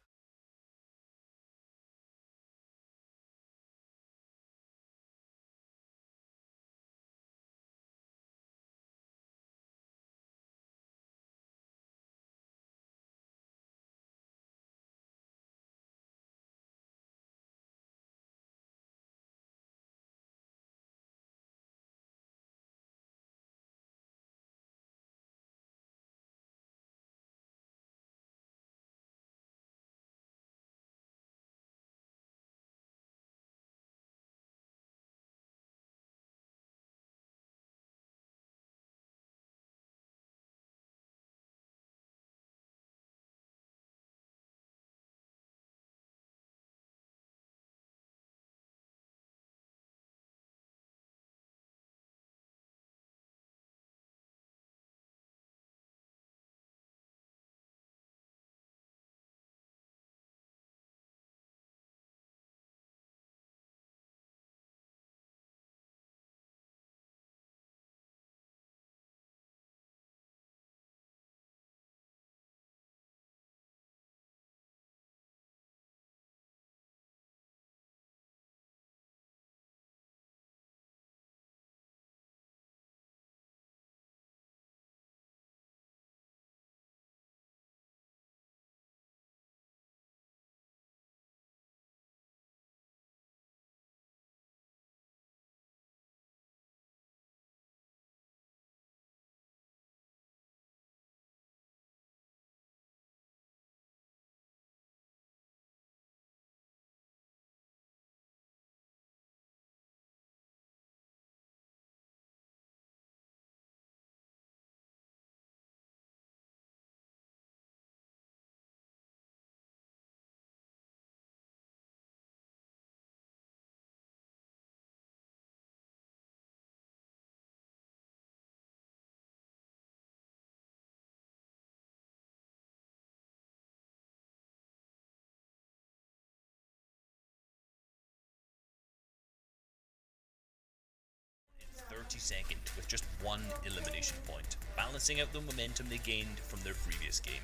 in 30 seconds with just one elimination point, balancing out the momentum they gained from their previous game.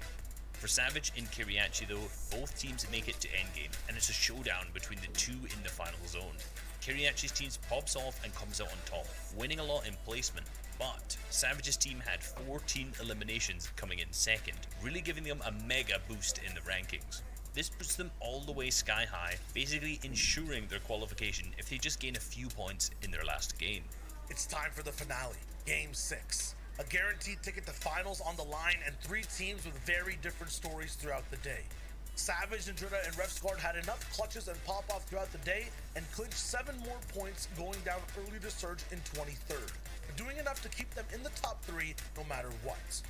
For Savage and Kiriachi though, both teams make it to endgame, and it's a showdown between the two in the final zone. Kiriachi's team pops off and comes out on top, winning a lot in placement, but Savage's team had 14 eliminations coming in second, really giving them a mega boost in the rankings. This puts them all the way sky high, basically ensuring their qualification if they just gain a few points in their last game. It's time for the finale, Game 6. A guaranteed ticket to finals on the line and 3 teams with very different stories throughout the day. Savage, Andretta, and Refsguard had enough clutches and pop-off throughout the day and clinched 7 more points, going down early to surge in 23rd, doing enough to keep them in the top 3 no matter what.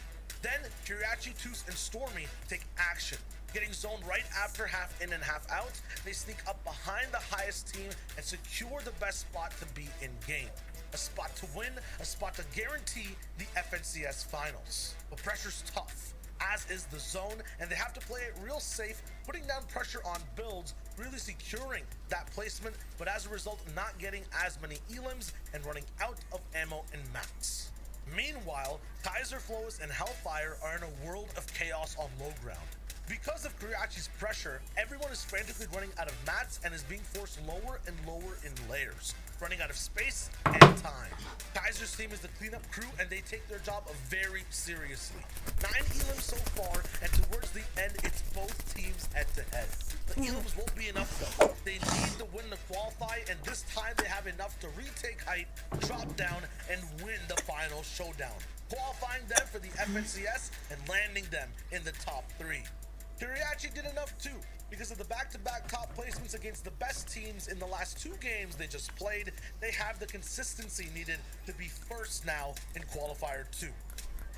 Then, Kiriachi, Toos, and Stormy take action. Getting zoned right after half in and half out, they sneak up behind the highest team and secure the best spot to be in game. A spot to win, a spot to guarantee the FNCS finals. But pressure's tough, as is the zone, and they have to play it real safe, putting down pressure on builds, really securing that placement, but as a result, not getting as many elims and running out of ammo and mats. Meanwhile, Kaiser, Flawless, and Hellfire are in a world of chaos on low ground. Because of Kuriachi's pressure, everyone is frantically running out of mats and is being forced lower and lower in layers, running out of space and time. Kaiser's team is the cleanup crew and they take their job very seriously. 9 elims so far, and towards the end, it's both teams head to head. The elims won't be enough though. They need to win to qualify, and this time they have enough to retake height, drop down, and win the final showdown, qualifying them for the FNCS and landing them in the top 3. Kiriachi did enough too, because of the back-to-back top placements against the best teams in the last 2 games they just played. They have the consistency needed to be first now in Qualifier 2.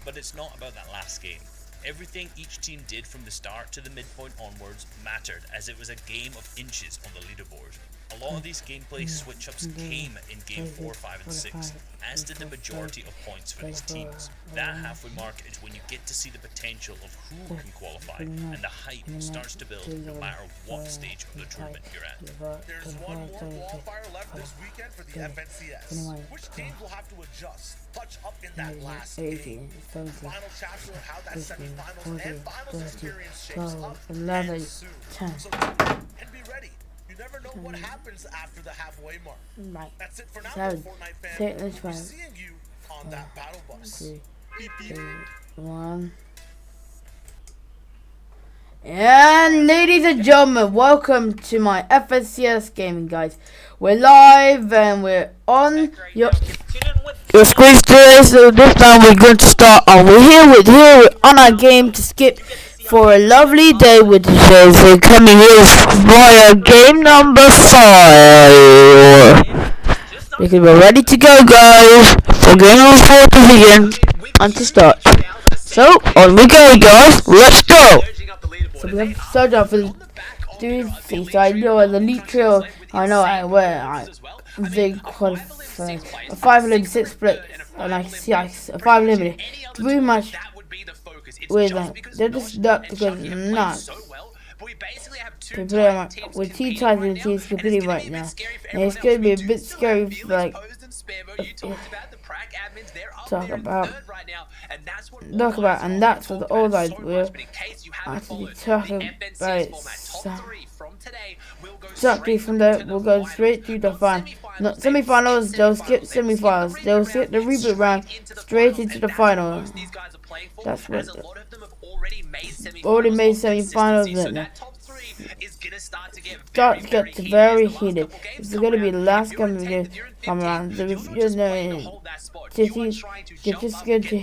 But it's not about that last game. Everything each team did from the start to the midpoint onwards mattered, as it was a game of inches on the leaderboard. A lot of these gameplay switch-ups came in Game 4, 5, and 6, as did the majority of points for these teams. That halfway mark is when you get to see the potential of who can qualify, and the hype starts to build no matter what stage of the tournament you're at. There's one more qualifier left this weekend for the FNCS. Which teams will have to adjust, touch up in that last game? Final chapter of how that semifinals and finals experience shapes up and soon. So and be ready. You never know what happens after the halfway mark. Right. That's it for now, 7, Fortnite fans. 6, We'll be seeing you on that battle bus. 3, Beep, beep. 1. And ladies and gentlemen, welcome to my FNCS gaming, guys. We're live and we're on your screen today. So this time we're going to start. We're here on our game to skip for a lovely day with the show. So coming here via game number 5. Because we're ready to go, guys. For game number 4 to begin and to start. So on we go, guys. Let's go. So we have to start off with so I know the elite trio. I know they qualify a 5 limited 6 split, and I see a 5 limited 3 match with they're just stuck because not to play with T ties and T's competing right now, and it's gonna be a bit scary. Like talk about, and that's what all guys will actually talking about. Exactly from there, we'll go straight to the semi-finals. They'll skip semi-finals. They'll skip the reboot round straight into the final. That's what already made semi-finals. Start to get very heated. It's going to be the last game of the come around. So if you're just going to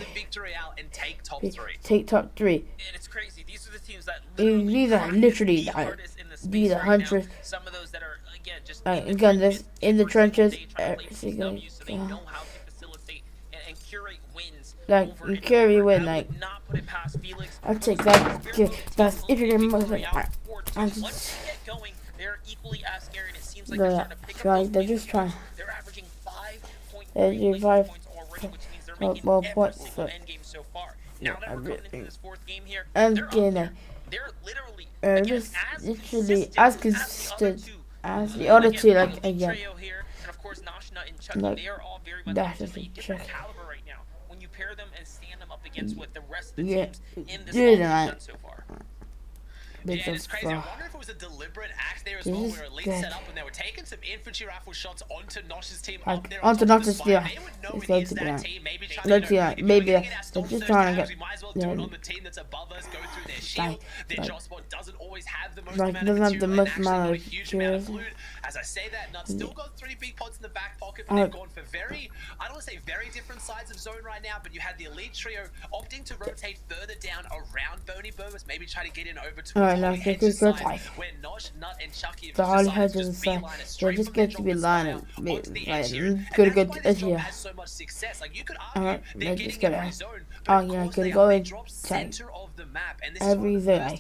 take top 3. These are literally these are hundreds. Some of those that are again, this in the trenches. Like you carry win, like I'll take that. That's if you're I'm just they're just trying. They're averaging 5 points so far. Now that we're coming into this 4th game here, they're literally just literally as consistent as the other 2. Like again, and of course Nashna and Chucky, like they are all very much that's of just a different caliber right now. When you pair them and stand them up against what the rest of the teams in this dude, done so far. Yeah, and it's crazy. I wonder if it was a deliberate act there as well, where Elite set up and they were taking some infantry rifle shots onto Nosh's team up there. Onto Nosh's team. They would know it is that team. Maybe trying they're just trying to get. We might as well do it on the team that's above us, go through their shield. Their drop spot doesn't always have the most amount of material. As I say that, Nuts still got 3 big pods in the back pocket, but they've gone for very, I don't want to say very different sides of zone right now, but you had the Elite trio opting to rotate further down around Boney Burmers, maybe try to get in over towards now. They could go tight. The Harley has to say they're just going to be lying. Gonna go edge here. Alright, they're just gonna. Oh yeah, gonna go in tight. Every day.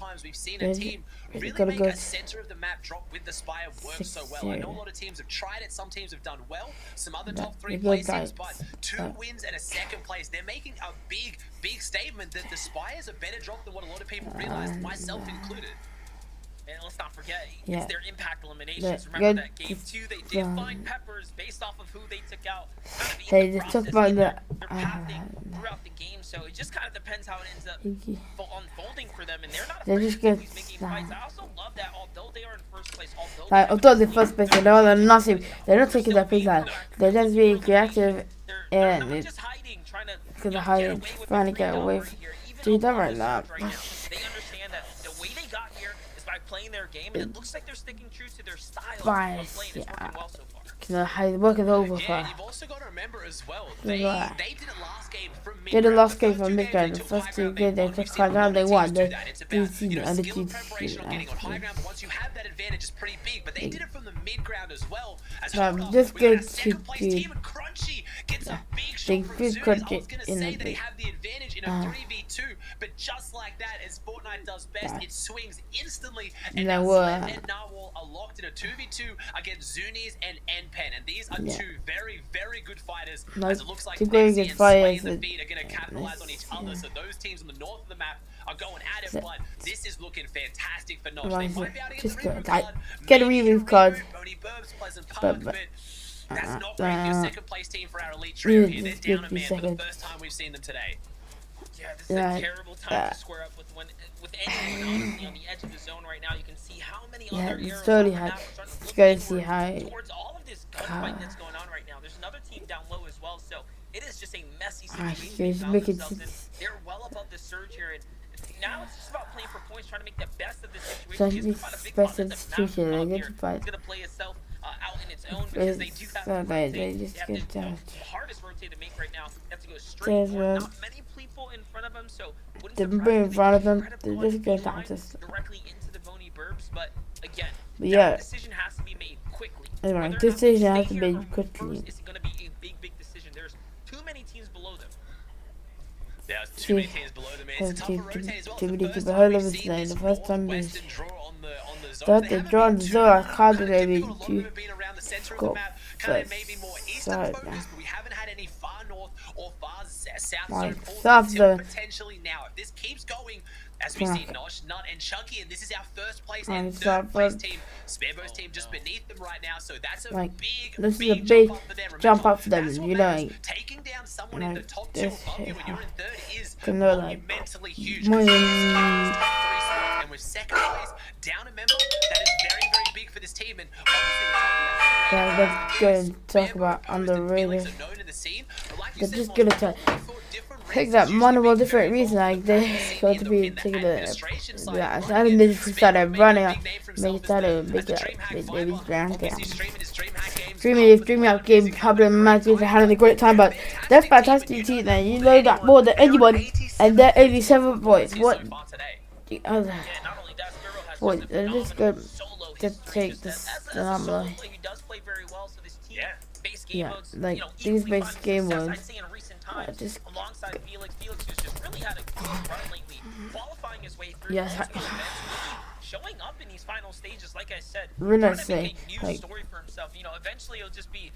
They're gonna go center of the map drop with the Spire works so well. I know a lot of teams have tried it. Some teams have done well. Some other top 3 placings, but 2 wins and a 2nd place. They're making a big statement that the Spire is a better drop than what a lot of people realize, myself included. And let's not forget, it's their impact eliminations. Remember that game 2, they did find Peppers based off of who they took out. They just took about their pathing throughout the game, so it just kind of depends how it ends up unfolding for them. And they're not afraid of these big game fights. I also love that although they are in first place, although they're first place, they're nothing. They're not taking their pick out. They're just being creative and they're just hiding, trying to get away from them right now. They understand that the way they got here is by playing their game, and it looks like they're sticking true to their style of playing. It's working well so far. Working over for. You've also got to remember as well, they did it last game from mid. Did the last game from mid-ground. The first 2 games they took high ground, they won. They beat and the once you have that advantage, it's pretty big. But they did it from the mid-ground as well. Just good to team and Crunchy gets a big shot from Zuni. I was going to say they have the advantage in a 3v2, but just like that, as Fortnite does best, it swings instantly. And now Slam and Narwhal are locked in a 2v2 against Zunis and Npen, and these are 2 very, very good fighters. As it looks like Nexi and Sway in the feed are going to capitalize on each other. So those teams on the north of the map are going at it, but this is looking fantastic for Nosh. They might be able to get a remove card. But that's not great for your 2nd place team for our elite trio here. They're down a man for the first time we've seen them today. Yeah, this is a terrible time to square up with anyone honestly on the edge of the zone right now. You can see how many other arrows on the map are starting to look towards all of this gunfight that's going on right now. There's another team down low as well, so it is just a messy situation. They're well above the surge here, and now it's just about playing for points, trying to make the best of the situation. It's about a big best of the situation. It's going to play itself out in its own because they do have the hardest rotate to make right now. They have to go straight forward. Not many people in front of them, so wouldn't in front of them. They're just going directly into the bony burbs. But again, that decision has to be made quickly. Decision has to be made quickly. It's going to be a big decision. There's too many teams below them. There's too many teams below them. It's a tougher rotate as well. The first time we start the draw on the zone, I can't maybe go first side now. We haven't had any far north or far south zone. Potentially now, if this keeps going, as we see Nosh, Nut, and Chunky, and this is our first place and 3rd place team. Sparebo's team just beneath them right now, so that's a big jump up for them. You know, taking down someone in the top 2 above you when you're in 3rd is immensely huge. And with 2nd place, down a member, that is very, very big for this team. And obviously, let's go and talk about underrated. They're just gonna pick that multiple different reasons. Like they're going to be taking I think they just started running up, make that a big baby's ground down. Streaming out game, problem matches, they're having a great time, but they're fantastic team. Then you know that more than anyone, and they're 87 points. What the other? Wait, they're just good to take this number. Yeah, like these base game modes. Just alongside Felix, who's just really had a good run lately, qualifying his way through. Showing up in these final stages, like I said, trying to make a new story for himself. You know, eventually it'll just be,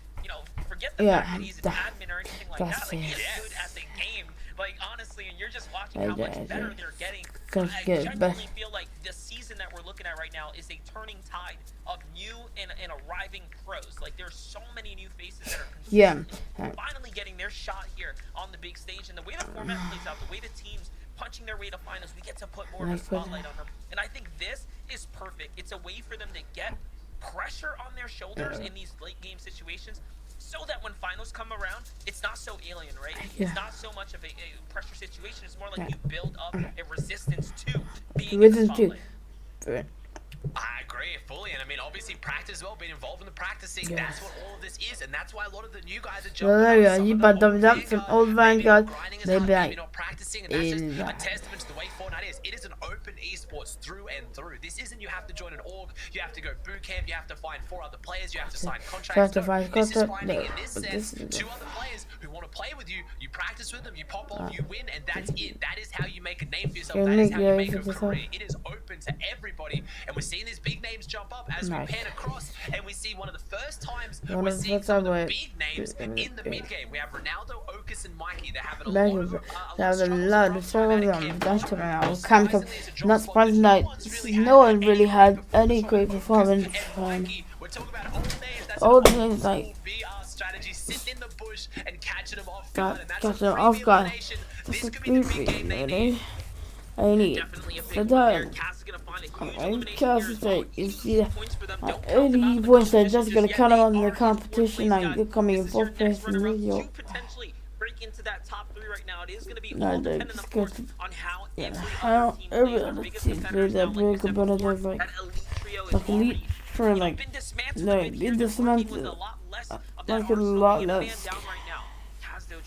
forget the fact that he's an admin or anything like that. Like, he's good at the game. Like, honestly, and you're just watching how much better they're getting. I genuinely feel like the season that we're looking at right now is a turning tide of new and arriving pros. Like, there's so many new faces that are finally getting their shot here on the big stage. And the way the format plays out, the way the teams punching their way to finals, we get to put more of a spotlight on them. And I think this is perfect. It's a way for them to get pressure on their shoulders in these late game situations, so that when finals come around, it's not so alien, right? It's not so much of a pressure situation. It's more like you build up a resistance to being in the spotlight. I agree fully, and I mean, obviously, practice as well, being involved in the practicing, that's what all of this focus is, and that's why a lot of the new guys are Well, jumping there you up. go. Some You of but them are double up bigger, some old maybe Vanguard. not grinding as They'd hard, be maybe like, not practicing, and that's just a testament to the way Fortnite is. It is an open esports through and through. This isn't you have to join an org, you have to go boot camp, you have to find 4 other players, you have to sign contracts. No, this is finding in this sense 2 other players who want to play with you. You practice with them, you pop off, you win, and that's it. That is how you make a name for yourself. That is how you make a career. It is open to everybody, and we're seeing these big names jump up as we pan across, and we see one of the first times we're seeing some of the big names in the mid game. We have Ronaldo, Okus, and Mikey. They're having a lot of struggles on that's now. Not surprising that no one really had any great performance. All the names like strategy, sitting in the bush and catching them off guard, and that's catching them off guard. This could be the big game they need. I need the time. I'm concentrate. You see, 80 points are just gonna count on the competition. Like you're coming in 4th place in video. Break into that top 3 right now. It is going to be all dependent, of course, on how every other team plays that very competitive, like elite for like been dismantled, like a lot less.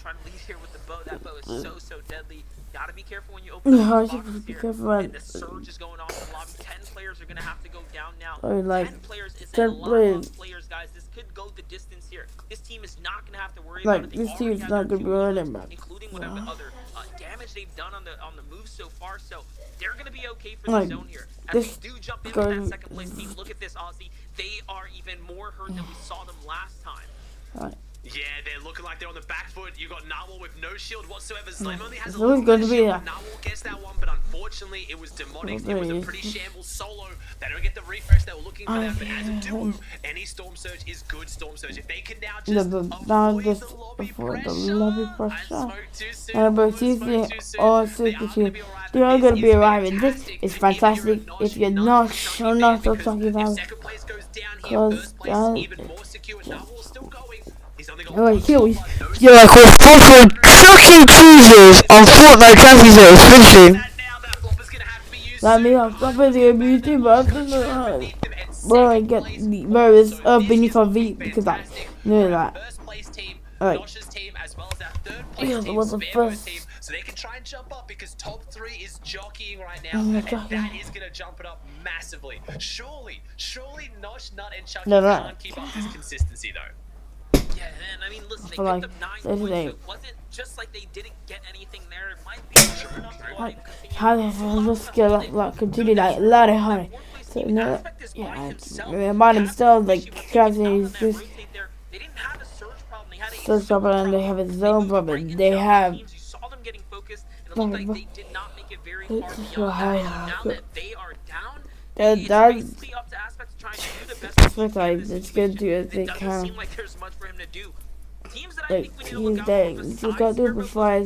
Trying to lead here with the bow. That bow is so deadly. Gotta be careful when you open the box here. And the surge is going on in the lobby. 10 players are gonna have to go down now. 10 players is a lot of players, guys. This could go the distance here. This team is not gonna have to worry about it. This team's not gonna be running back, including whatever other damage they've done on the moves so far. So they're gonna be okay for the zone here. As they do jump into that second place team, look at this, Aussie. They are even more hurt than we saw them last time. Yeah, they're looking like they're on the back foot. You got Narwhal with no shield whatsoever. Slim only has a little bit of shield. Narwhal gets that one, but unfortunately, it was demonic. It was a pretty shambles solo. They don't get the refresh they were looking for that. But as a duo, any Storm Surge is good Storm Surge. If they can now just avoid the lobby pressure. But C2 they are going to be arriving. This is fantastic. If you're not sure not to talk about, because alright, here we yeah, cause Fortnite fucking chooses on Fortnite classes that is finishing. That means I'm stopping the beauty, but well, I get the various beneath our V because I knew that. Alright. Yeah, it was the first. So they can try and jump up because top 3 is jockeying right now, and that is going to jump it up massively. Surely Nosh, Nut, and Chucky can't keep up this consistency though. Yeah, and I mean, listen, they picked up 9 points, so it wasn't just like they didn't get anything there. It might be sure enough to how they just get like continue like a lot of high. So no, yeah, about themselves like crafting is just surge problem, and they have a zone problem. They have. That's it's good to as they can. Like teams that you got to before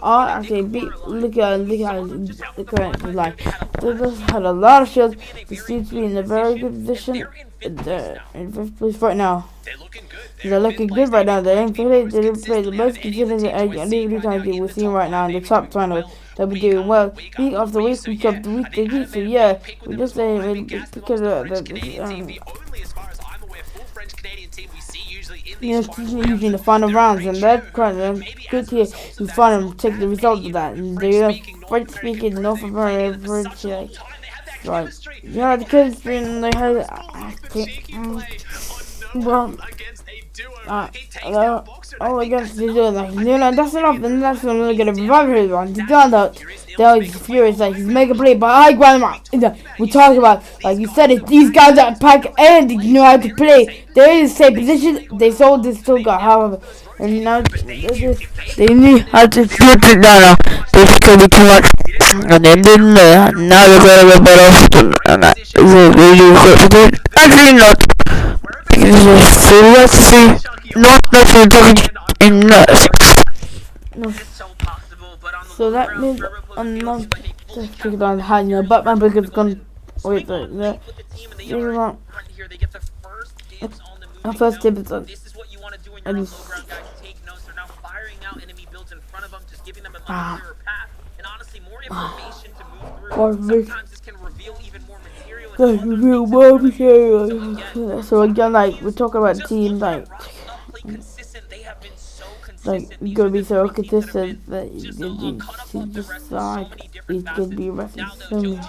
actually beat look at the current like they just had a lot of shields. They seem to be in a very good position in 5th place right now. They're looking good right now. They didn't play the most consistent we're seeing right now in the top 20. They'll be doing well. Week after week, week after week, they do. So yeah, we're just saying because of usually in the final rounds, and that's kind of good here. You find them take the result of that, and they're quite speaking North America. Right, yeah, the kids been they had well. All against the duo, like, that's enough, and that's when we're gonna revive everyone. The done they're furious, like, he's mega play, but I grab him out. We talk about, like you said, it, these guys at pack and you know how to play. They're in the same position, they sold this still got, however, and now they knew how to flip it down. They could be too much, and they didn't know. Now they're gonna go better, and that's really actually not. So let's see. Not in so that means I'm not just picking on high, you know, Batman because gone wait the first tip is on and and honestly more information to move through. Sometimes this can reveal even more material like a real barbecue. So again, like we're talking about teams like gonna be so consistent that you just like it could be resting soon.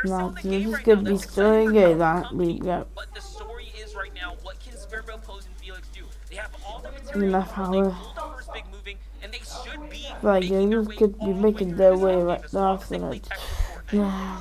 Like you're just gonna be doing it that we got. But the story is right now, what can Sparrow, Pose, and Felix do? They have all the Enough material, power. big moving, and they should be Like they just could be making their way right now. So like, yeah.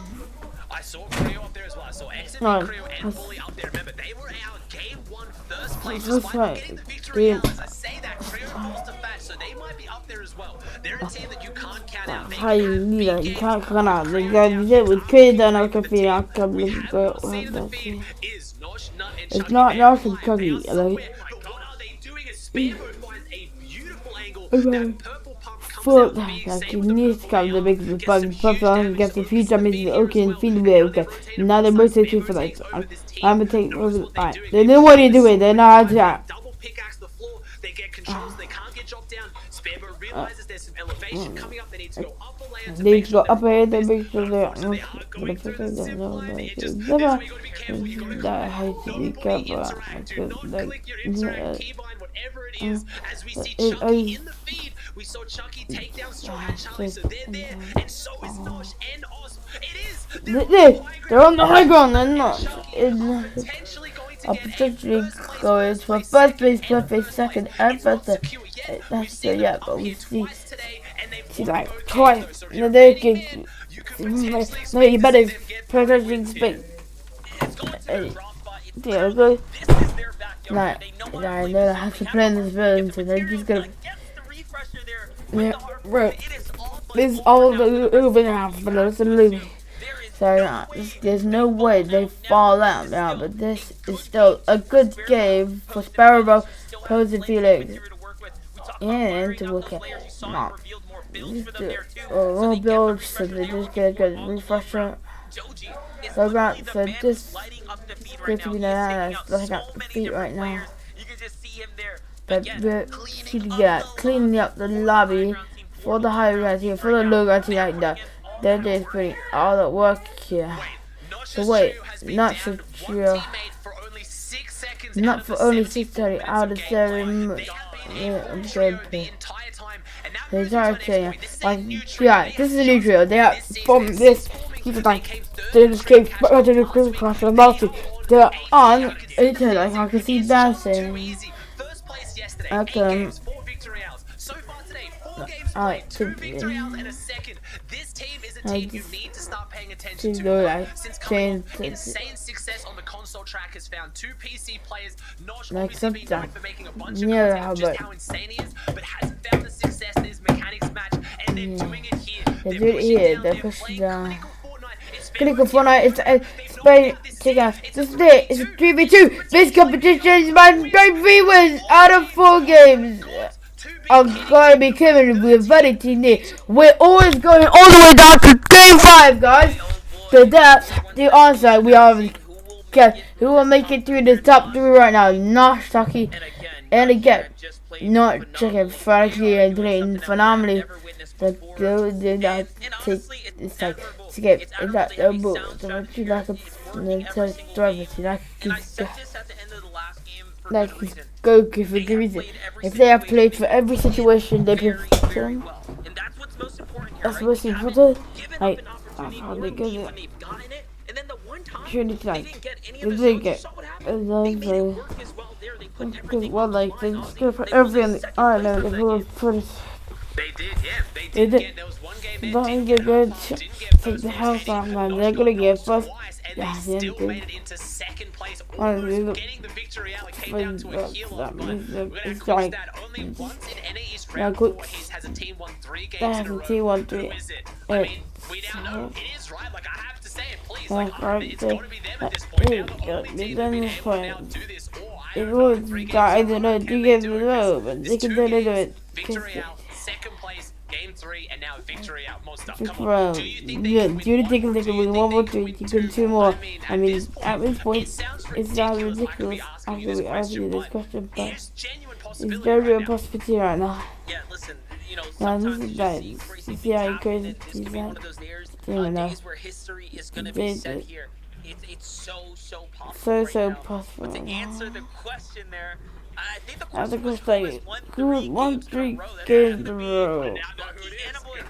I saw Creo up there as well. I saw Exit, No, Creo, and Bully up there. Remember, they were out game 1 first place That's despite right. getting the victory out. As I say that, Creo falls to Fat, so they might be up there as well. They're a team that you can't count out. They How you need it? You can't come out. They got it with Kid and I can feel I can look go. Is Nosh, Nut, and It's Chucky. not They're Nosh and all Chucky, out there like- somewhere. But what are they doing? As Spearboat finds a beautiful angle. Okay. That purple pump comes Fuck out, being that. saved You with the need to purple come to layout. make the Gets some bug huge pop on, damage get the to few his damage speed okay here and as feel well. way Now okay. they're rotating Now they're on the side. rotating for Spearboat like takes over this team. I'm gonna take Knows over what they're like doing. they know what they're doing, they know how to act. Double pickaxe the floor. They get controls. They can't get dropped down. Spearboat realizes there's some elevation coming up. They need to go up a layer to They make need to go sure up ahead and they're make sure they're so they are going through the zip line. It just, this is where you gotta be careful. You gotta that has to be nobody careful. interact. Do not Like, click your interact keybind, whatever it is. As we see it Chucky is- in the feed, we saw Chucky take down Strong and Charlie, so they're there, and so is Nosh and Oz. It is. They're on the high ground. They're not. Potentially going to I'll get potentially go into for first place, second, and first. That's the yeah, but we see. She's like twice. No, they can. No, you better protecting space. Yeah, go. Nah, I know how to play in this version, so they're just gonna. Yeah, right. This is all over now for those in Luby. So there's no way they fall out now, but this is still a good game for Sparrow, Pose, and Felix. And to look at not all builds, so they just get a good refresher. So right, so this is good to be nice. Let's got the feet right now. But we're cleaning up the lobby for the high guys here, for the low guys like that. They're just putting all the work here. So wait, not so chill. Not for only 6:30 out of 7. Yeah, I'm good. The entire thing, like, yeah, this is a new drill. They are from this. People like they just came to the Christmas class for multi. They're on it, like I can see dancing. Okay. Alright, This team is a team you need to start paying attention to. Since coming off insane success on the console track has found 2 PC players. Nosh obviously been known for making a bunch of content, just how insane he is, but hasn't found the success in his mechanics match, and they're doing it here. They do it here. They're pushing down. Clinical Fortnite. It's Spain. Check out. This is it. It's a 3v2. This competition is my 3 wins out of 4 games. I'm gonna be coming with very near. We're always going all the way down to game 5, guys. So that's the answer. We are okay. Who will make it through the top 3 right now? Nosh, Chucky, and again, not checking frankly and playing phenomenally. The girl did not take it's like skip. It's like a book. So she like a driver. She like go for good reason. If they have played for every situation, they play for them. That's most important. Like, that's how they get it. Surely, like, they get well, like, they just go for everything. I don't know, they will put it. They did, yeah, they did. There was one game Don't get good. Take the house off, man. They're gonna get first. Yeah, they still made it into second place, almost getting the victory out. It came down to a heel off, but we're gonna have to that only once in NAE's round 4 has a team won 3 games in a row. Who is it? I mean, we now know it is right. Like, I have to say it, please. Like, it's got to be them at this point now. The only team to be able to now do this, or I don't know, I don't know, do get below, but they can do it. Victory out, second place, game 3, and now victory out. More stuff. Come on. Do you think they can with 1 more 3? You can 2 more. I mean, at this point, it's not ridiculous after we argue this question, but it's very real possibility right now. Yeah, listen, you know, Now, this sometimes is you bad. see crazy See things how happen, crazy and this he's could be one at. of those years. days where history is going to be set here. It's so possible right now. possible. But to answer the question there, I think the I question think was it's like who won won 3 3 games in games a in a row. row. Bucky, Hannibal, and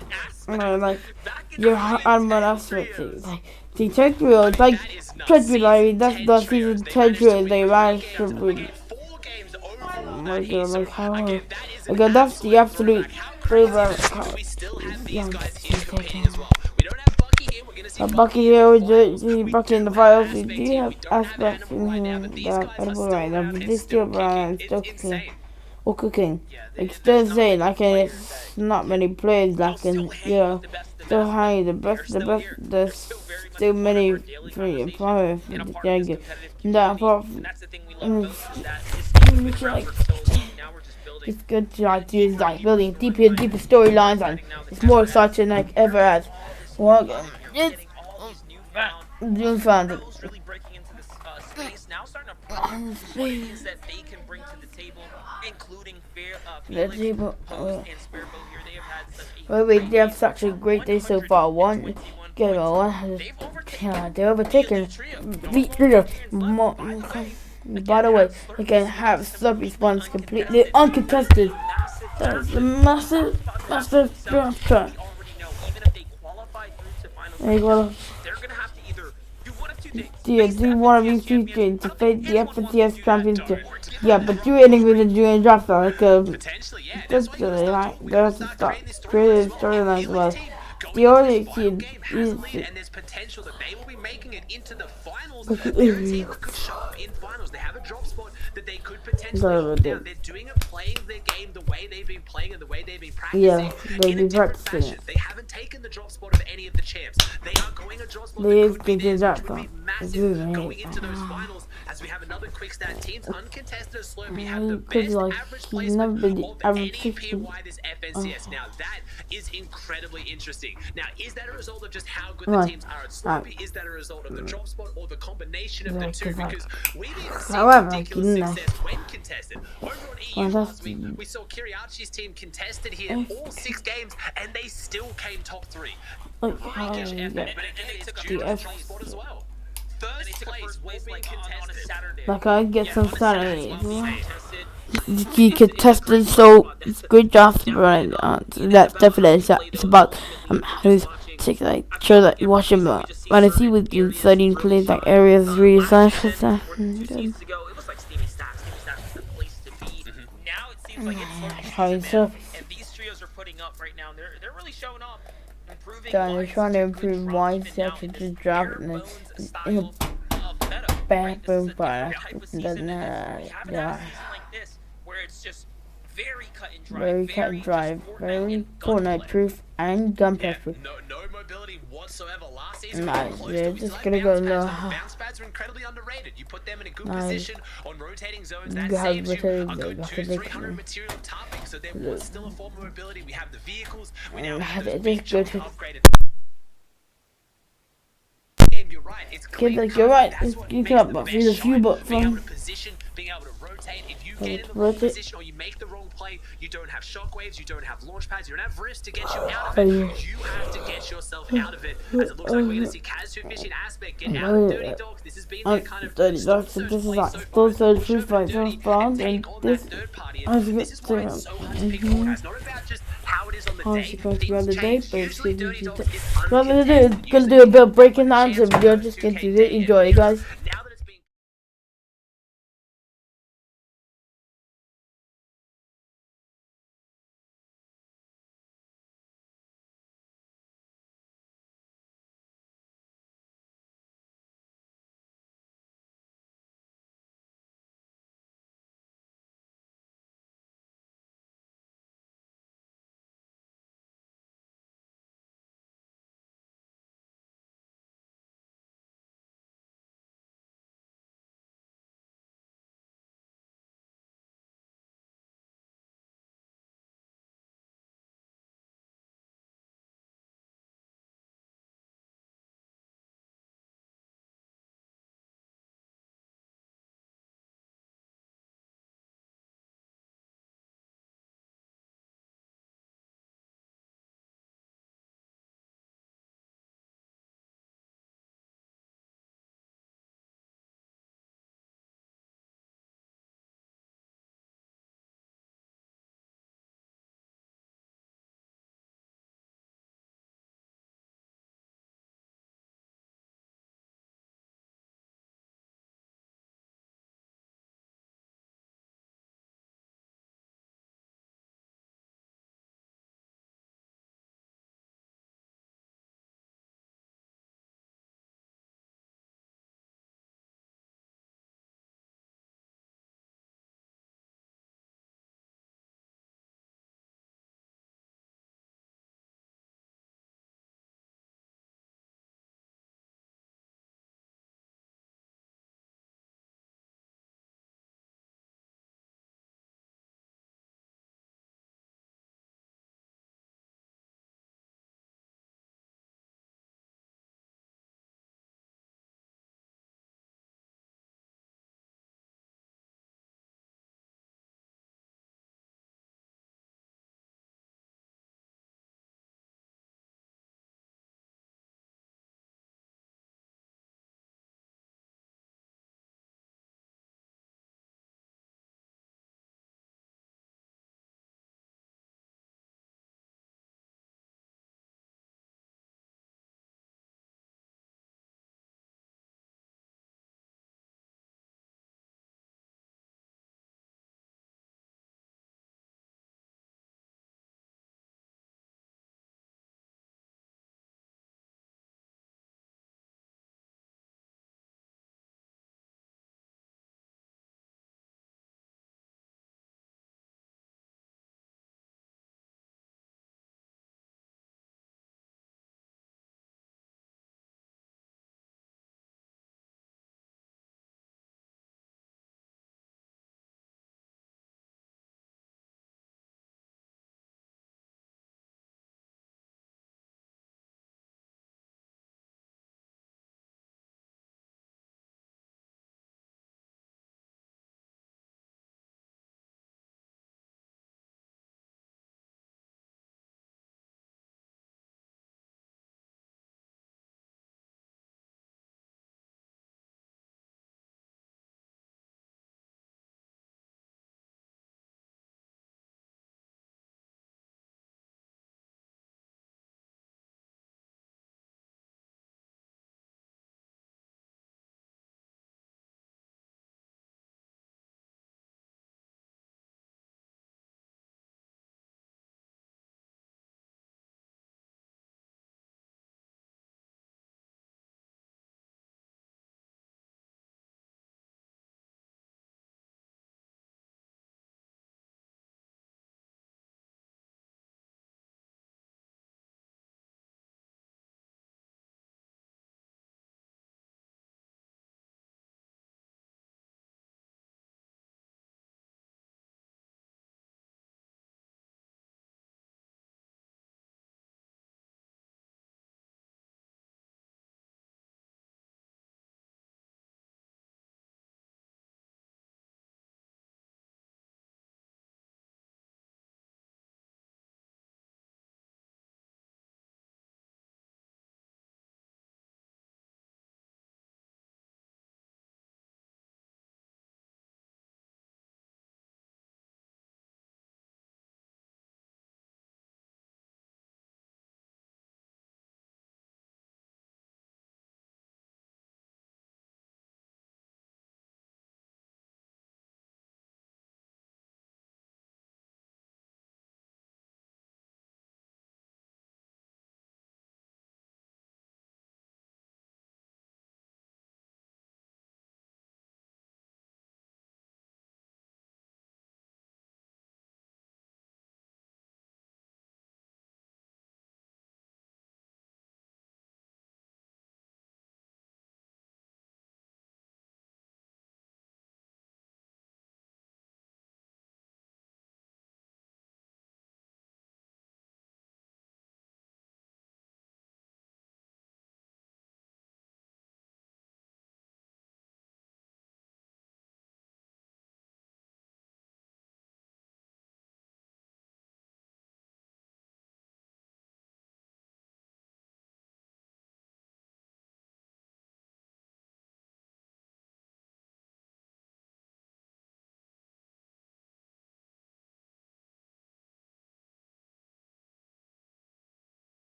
Like Aspect. Back in you're the on one 10 aspect. trios. Like see, 10 trios, like That is nuts. 10 trios. I mean, Season that's 10 the trios. season They 10 managed to trios. win They 3 managed games to win. again, 4 games overall. Oh my That god, is, like how again, that is an again, that's the absolute absolute throwback. How crazy favorite. is it? We still have these guys here competing as well. We don't have Bucky here. We're gonna see Bucky in here, the we finals. see We Bucky in do the have finals. We Aspect do here. have We don't have aspects Hannibal in right now, here. but these That guys are edible still right now, around but and they still still around, kicking. still It's cooking. insane. Or cooking. Yeah, Like there's still not insane. many Like players it's that not many players will that can, still hang yeah, with the best of the still best, hang the but best, they're the still best. here. They're There's still very much still a part of many our daily free conversation employment and a for part the of this gang. competitive That community. And that's the thing we love most is that this team has been around for so long. Now we're just building. it's good to like do like building deeper and deeper storylines, and it's more exciting like ever as well. It's All these newfound new fans. pros really breaking into this space now, starting to prove what it is that they can bring to the table, including Felix, Post, and Sparrow here. They have had such a They have such a great day so far. One game on has they're overtaken beat Trio. By the way, they can have sub respawns completely uncontested. That's a massive jump cut. They gotta they're gonna have to either do one of two things. do one of these two things to face the FNTS championship. Yeah, but do anything with doing drop like Potentially, yeah. That's why you like we there's start stuff creating this creative storyline storylines as well. Going The into only this final kid game has a is lead, and there's potential that they will be making it into the finals. They're a team that could show up in finals. They have a drop spot that they could potentially hold down. They're doing it, playing their game the way they've been playing and the way they've been practicing in a different fashion. They haven't taken the drop spot of any of the champs. They are going a drop spot that could be theirs, which would be massive going into those finals. As we have another quick stat, teams uncontested and slow. We have the best average placement of any PY this FNCS. Now that is incredibly interesting. Now, is that a result of just how good the teams are at Slurpee? Is that a result of the drop spot or the combination of the two? Because we've even seen ridiculous success when contested. Over on EU last week, we saw Kiriachi's team contested here all 6 games, and they still came top 3. Freakish effort, but again, it's due to the drop spot as well. First place will be contested. like I get some Saturdays. You could test it, so it's good job right that's definitely it's about who's like sure that you watch him when I see with you studying plays like areas research stuff. And these trios are putting up right now. They're really showing up. they're trying to improve mindset to just drop it in a bad boom fire. Doesn't yeah. Where it's just very cut and dry, very Fortnite proof and gunpowder proof. No mobility whatsoever last season. They're just gonna go low. Bounce pads are incredibly underrated. You put them in a good position on rotating zones. That have saves you a rotating good zones. 200-300 material topping. So there was still a form of mobility. We have the vehicles. We now have They're those just good. upgraded. You're right. It's clean. Like you're right. That's what You makes can't the but best there's a shot. few but Being able from to position, being able to rotate. If you get in the wrong rotate. position or you make the wrong play, you don't have shockwaves, you don't have launch pads, you don't have wrists to get you out of it. You have to get yourself out of it. As it looks like we're going to see Kazu Fishing Aspect get out of Dirty Dogs. This has been their kind of Dirty Dogs. This is like still so true by those bonds and this this is why it's so hard to pick forward. It's not about just how it is on the honestly day. going to be on the day, Things but change. it's Usually Dirty Dogs is gonna do a bit of breaking down, so we're just going to enjoy it, guys. Now that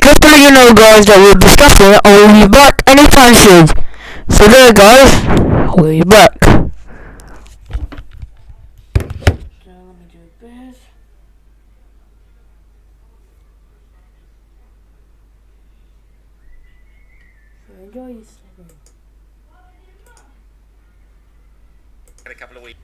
Just to let you know, guys, that we'll be stopping and we'll be back anytime soon. So there, guys, we'll be back. So let me do this. So enjoy your sleeping. In a couple of weeks.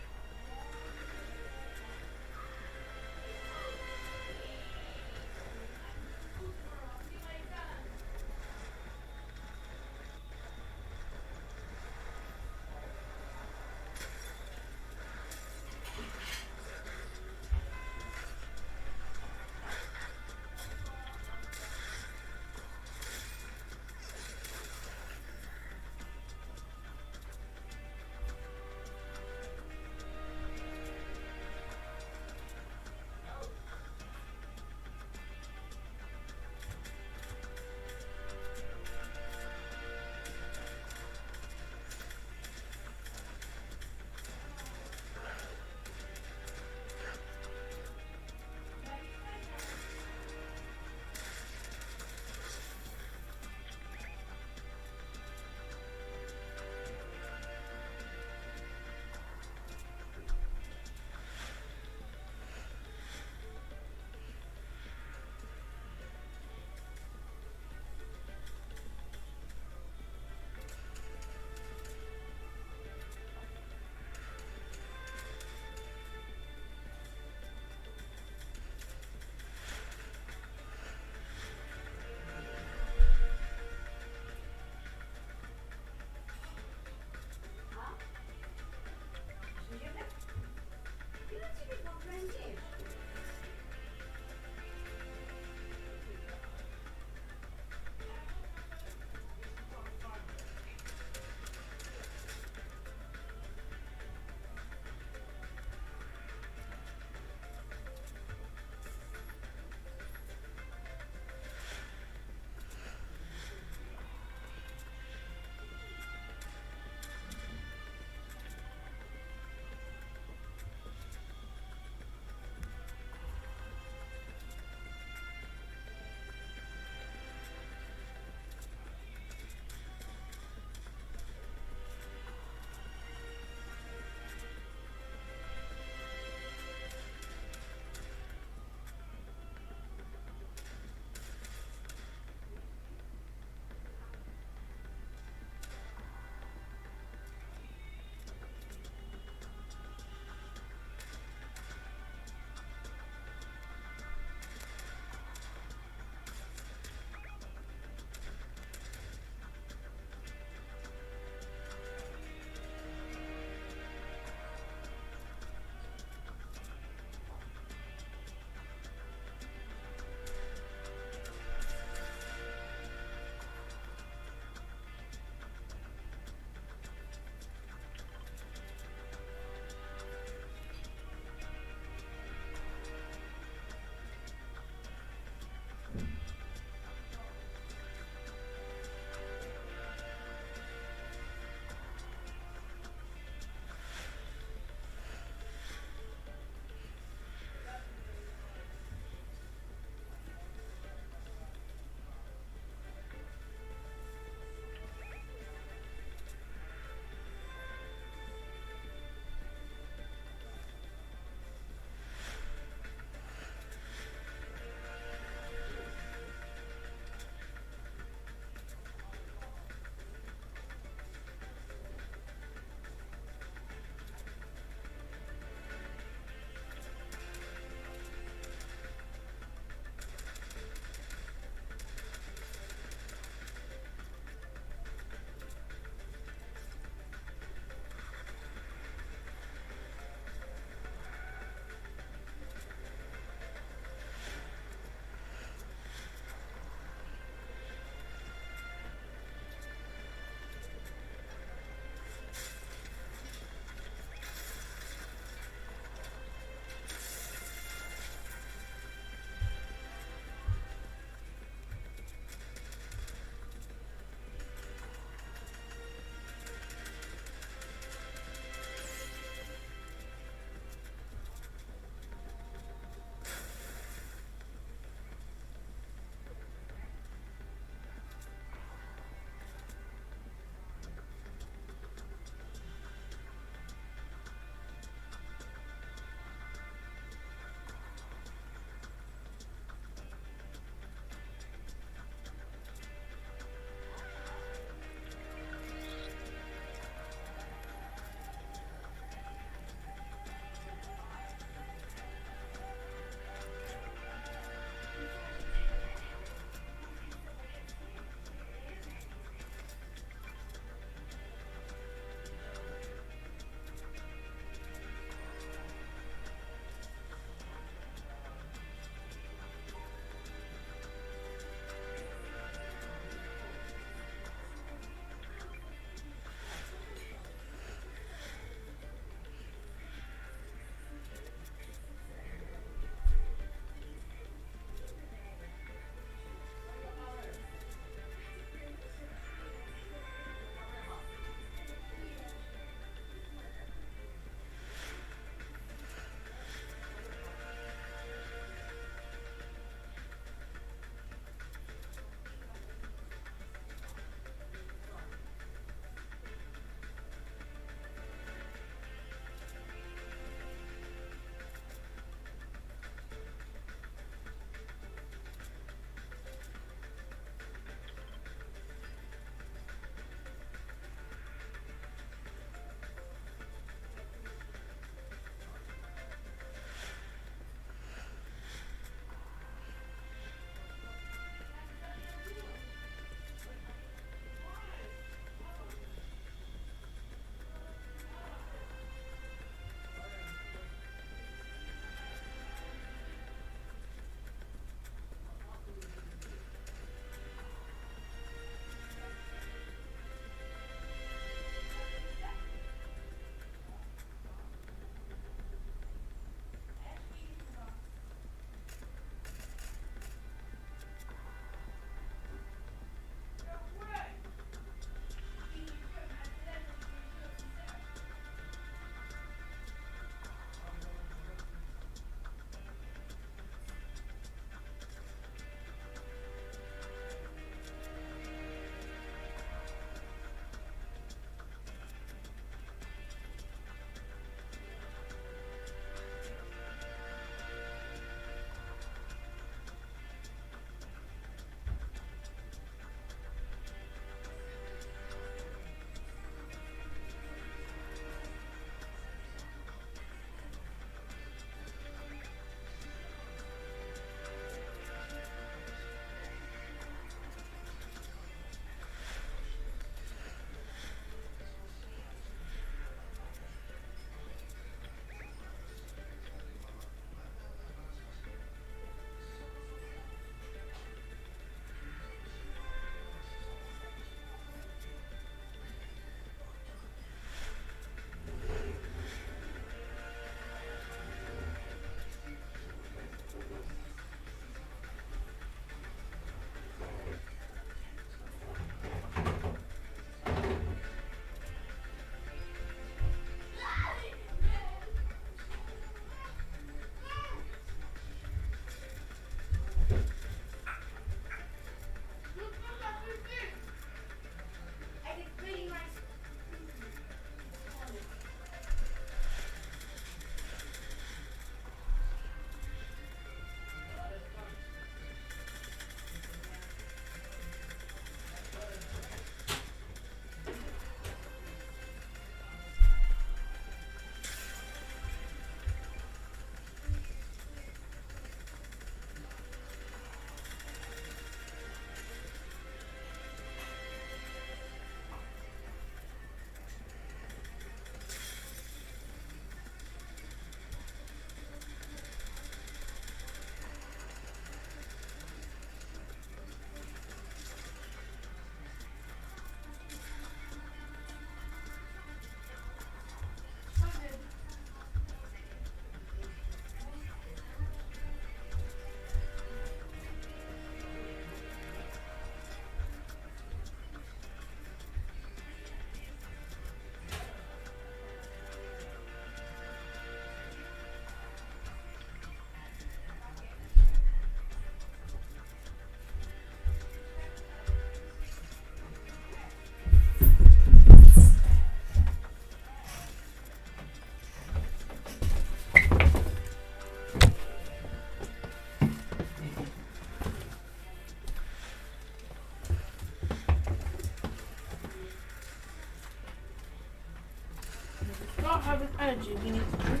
with energy, we need to drink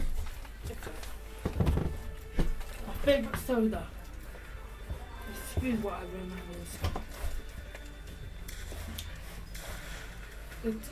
my favorite soda. Excuse what I remember this. It's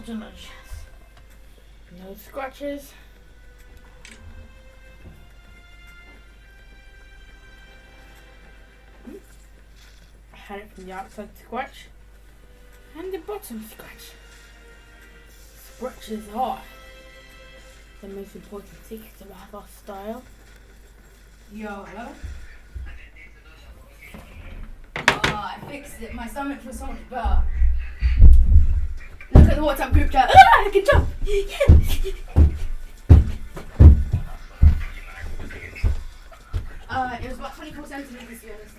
delicious. No scratches. I had it from the outside scratch and the bottom scratch. Scratches are the most important secret about our style. Yo, hello? Oh, I fixed it. My stomach feels so much better. Look at the WhatsApp group chat. Ah, I can jump! It was about 24 centimeters, to be honest.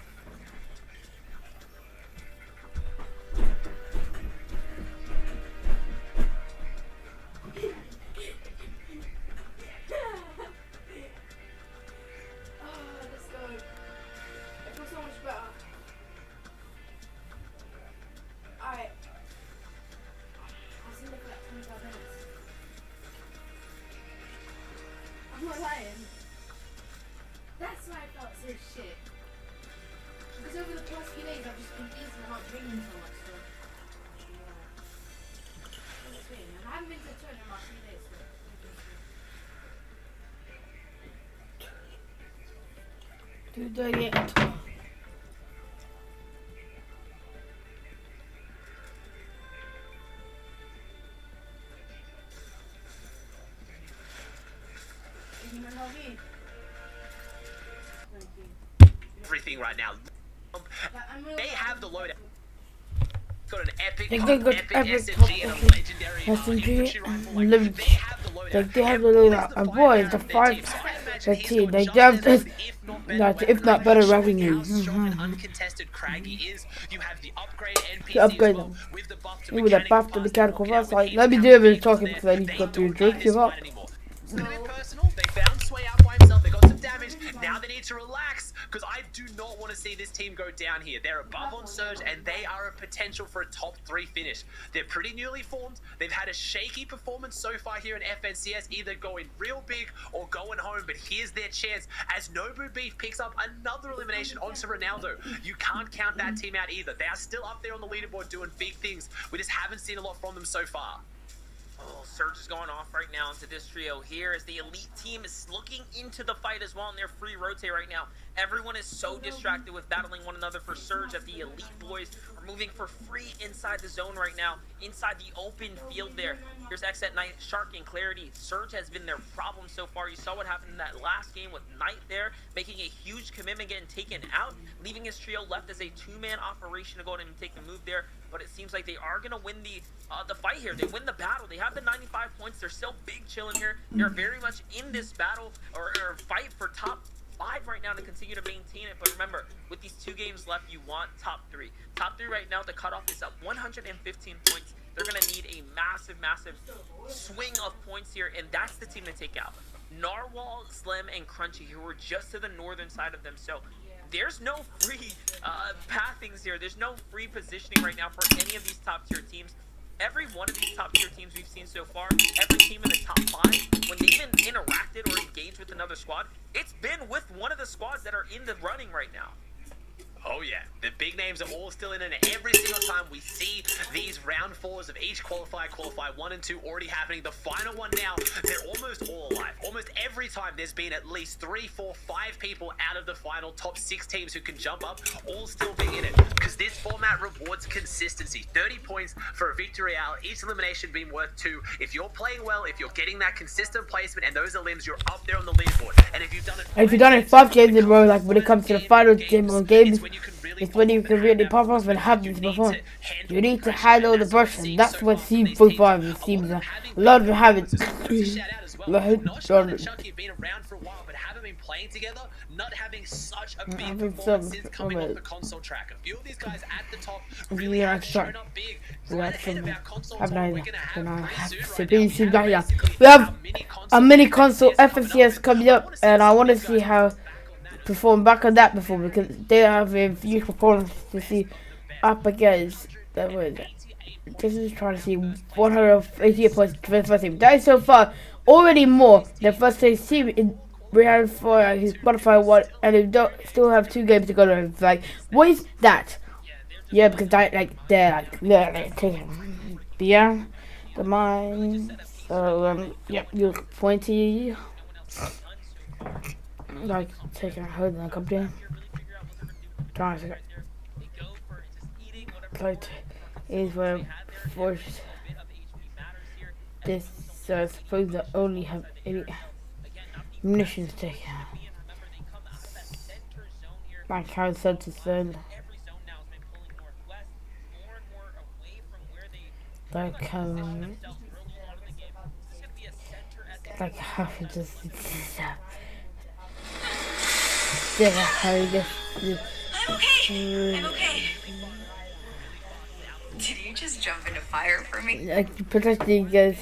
Let's go. I feel so much better. Alright. I'll see you for like 25 minutes. I'm not lying. That's why I felt so shit. Because over the past few days I've just been eating and not drinking so much, so it's weird. And I haven't been to the toilet in about 3 days, so Do the intro. Everything right now. They have the loadout. Got an epic, They got epic epic SMG and a legendary SMG infantry rifle. and Like, they have the loadout. Like they have the loadout. And boy, the five imagine he's team, got they just have as this, good, if not better showing revenue. how strong and uncontested Craggy is. You have the upgrade NPC To upgrade as well, them. with the buff to With the buff to mechanical fast, like, let me do a bit of talking because I need to go through a drink, give up. It's a bit personal. They found Sway out by himself. They got some damage. Now they need to relax because I do not want to see this team go down here. They're above on Surge and they are a potential for a top 3 finish. They're pretty newly formed. They've had a shaky performance so far here in FNCS, either going real big or going home. But here's their chance as Nobu Beef picks up another elimination onto Ronaldo. You can't count that team out either. They are still up there on the leaderboard doing big things. We just haven't seen a lot from them so far. Oh, Surge is going off right now into this trio here as the elite team is looking into the fight as well, and they're free rotate right now. Everyone is so distracted with battling one another for Surge that the elite boys are moving for free inside the zone right now, inside the open field there. Here's X at Night, Shark, and Clarity. Surge has been their problem so far. You saw what happened in that last game with Knight there, making a huge commitment, getting taken out, leaving his trio left as a 2-man operation to go ahead and take the move there. But it seems like they are going to win the fight here. They win the battle. They have the 95 points. They're still big chilling here. They're very much in this battle or fight for top 5 right now to continue to maintain it. But remember, with these 2 games left, you want top 3. Top 3 right now, the cutoff is at 115 points. They're going to need a massive, massive swing of points here, and that's the team to take out. Narwhal, Slim, and Crunchy, who were just to the northern side of them. So there's no free pathings here. There's no free positioning right now for any of these top tier teams. Every one of these top tier teams we've seen so far, every team in the top 5, when they've even interacted or engaged with another squad, it's been with one of the squads that are in the running right now. Oh yeah, the big names are all still in it, and every single time we see these round 4s of each qualifier 1 and 2 already happening, the final one now, they're almost all alive. Almost every time there's been at least 3, 4, 5 people out of the final top 6 teams who can jump up, all still being in it. Because this format rewards consistency. 30 points for a victory out, each elimination being worth 2. If you're playing well, if you're getting that consistent placement and those elims, you're up there on the leaderboard. And if you've done it 5 games in a row, like when it comes to the final game of games, it's when you can really pop off and have this performance. You need to handle the pressure. That's what C2 seems a lot of habits. Not sure that Chucky have been around for a while, but haven't been playing together, not having such a big performance since coming off the console track. A few of these guys at the top really have shown up big. Right ahead of our console talk, we're going to have pretty soon right now. We have a mini console FNCS coming up, and I want to see how perform back on that before, because they have a huge performance to see up against that was. This is trying to see 188 points for the first team. That is so far already more than first place team in round 4 who's qualified 1, and they don't still have 2 games to go to. It's like, what is that? Yeah, because they're taking beyond the mind. So yep, you pointy. Like taking a hold on company. Trying to but is where forced this, so I suppose they only have any munitions to take. Like how it's said to send. Like how to just yeah, how you get I'm okay. Did you just jump into fire for me? like protecting guys.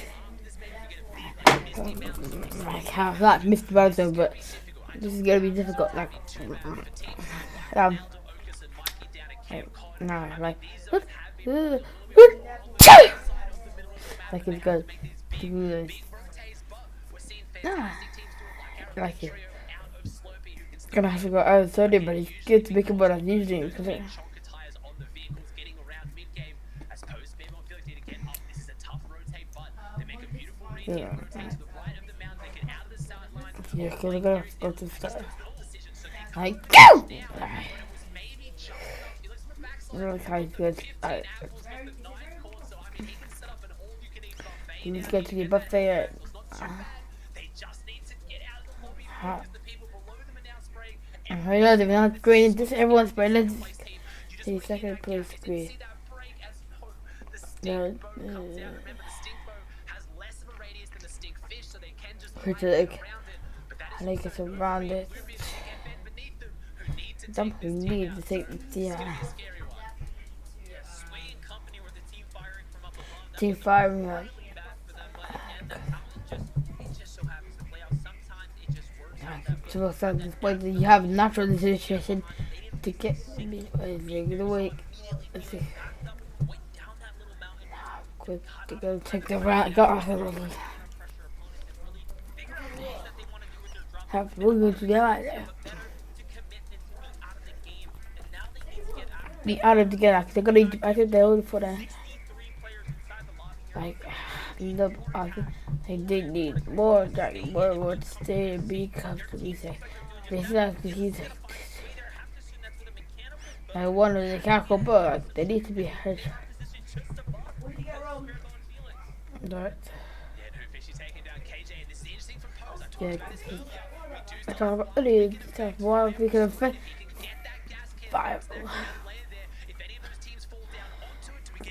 Like how that missed Bowser, but this is gonna be difficult. Like no, like it's good. Like it. Gonna have to go out of 30, but it's good to make about usually because it. Yeah. Yeah, because we're gonna go to the start. Like, go! Really kind of good. Let's get to the buffet. I know they're not great. This everyone's but let's see second place great. No, and they get around it. Don't need to take the team firing up. So at this point, you have a natural decision to get me away. Let's see. Quick to go take the round. We're going to get out there. Be out of together. They're gonna. I think they're only for that. Like, I think they did need more. Like, more would stay because he's like, exactly. He's like one of the cackle birds. They need to be heard. Right. Yeah. I talked about earlier. Why we can affect.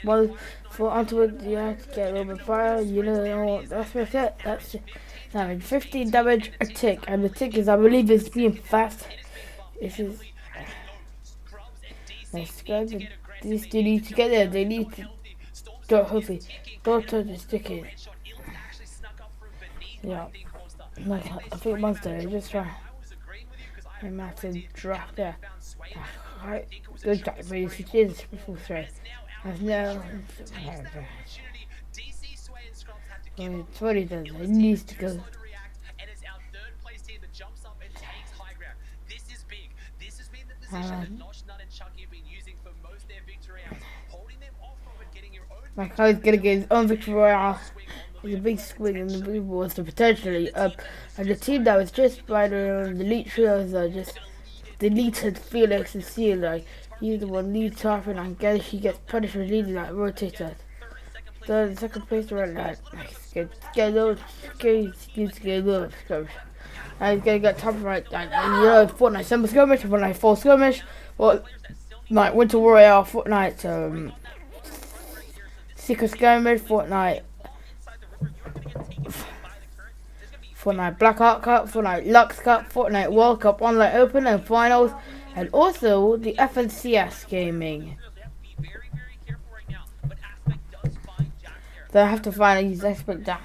Well, for onto it, you have to get a little bit fire. You know, that's what it. That's having 15 damage a tick, and the tick is, I believe, is being fast. This is. Let's go. These two need to get there. They need to. Hopefully, don't touch the stick in. Yeah. Like, I think monster. Just try. I might have to drop there. Right. Good job, but it is full thread. I've no. It's what he does. It needs to go. My guy's gonna get his own victory royale. There's a big swing and the blue balls to potentially up. And the team that was just by the elite trios are just deleted Felix and Seal. Like, he's the one lead top, and I guess he gets punished for leading that rotator. So the second place around that, get low, get low skirmish. And he's gonna get top right, like, Fortnite summer skirmish, Fortnite fall skirmish, or like winter warrior, Fortnite secret skirmish, Fortnite Black Art Cup, Fortnite Lux Cup, Fortnite World Cup Online Open and Finals, and also the FNCS gaming. So I have to find these expert that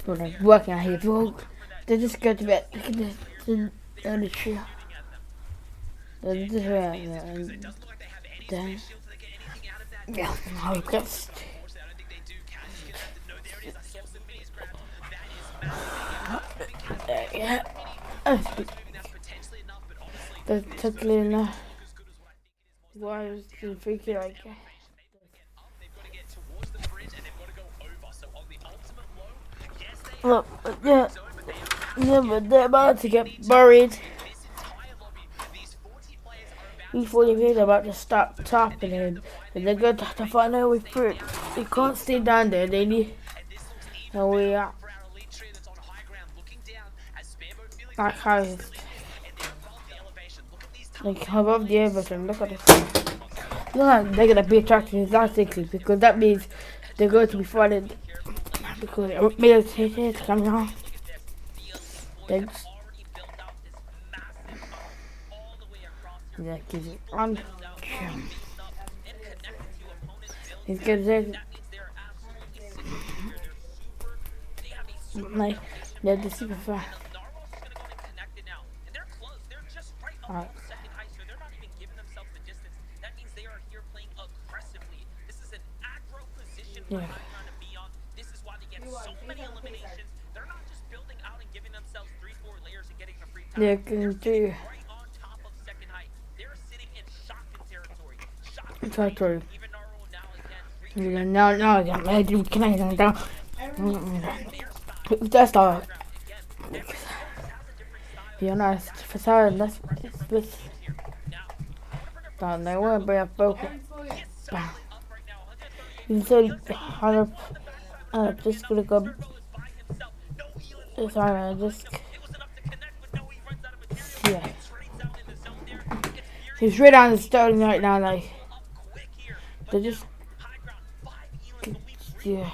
working out here. Well, they just go to bed. Yeah, I guess. Yeah. That's totally enough. Why is he freaking like that? Look, yeah, but they're about to get buried. These 40 people are about to stop topping him, and they're going to have to find out with fruit. They can't stay down there, they need. And we are. Like how it's. Like above the everything, look at this. Look like they're gonna be attracted drastically because that means they're going to be fighting because military coming on. Yeah, gives it on. He's gonna say like they're the super fast. Alright. Yeah. This is why they get so many eliminations. They're not just building out and giving themselves 3-4 layers and getting the free time. Yeah, can do. Right on top of second height. They're sitting in shotgun territory. Shotgun. Even now again. Can I go? That's all. You're nice. For Sarah, let's. Don't they want to bring up focus. So I'm just gonna go. Sorry, I just. Yeah. He's right on the starting right now, like. They're just. Yeah.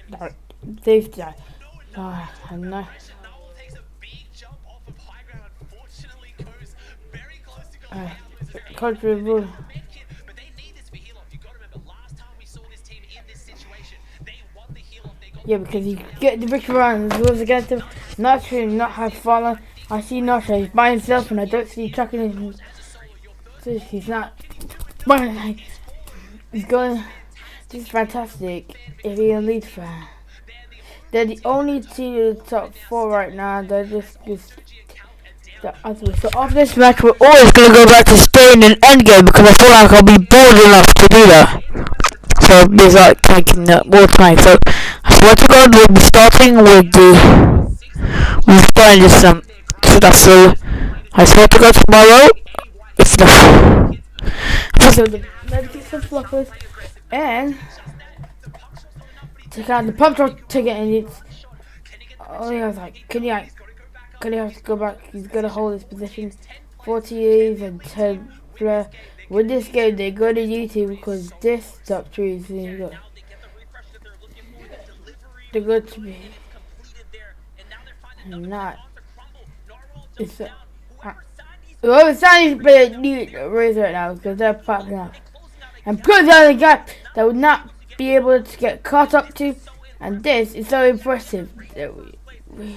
Like, they've done. Oh, no. Controversial. Yeah, because you get the victory round as well as against him. Nacho not have fallen. I see Nacho, he's by himself and I don't see chucking him. He's not. He's going. This is fantastic. If he leads for him. They're the only team in the top 4 right now. They're just so after this match, we're always gonna go back to Spain and Endgame because I feel like I'll be bored enough to do that. So it's like taking more time. So I swear to God, we'll be starting with Spain this so I swear to God tomorrow it's the let's get some fluffers and take out the pump truck ticket and it's I was like, can you have to go back? He's gonna hold his position 48 and 10 player. With this game they go to YouTube because this top 3 is they're going to be not it's whoever's signing player need to raise right now because they're popping up. And put the other guy that would not be able to get caught up to, and this is so impressive that we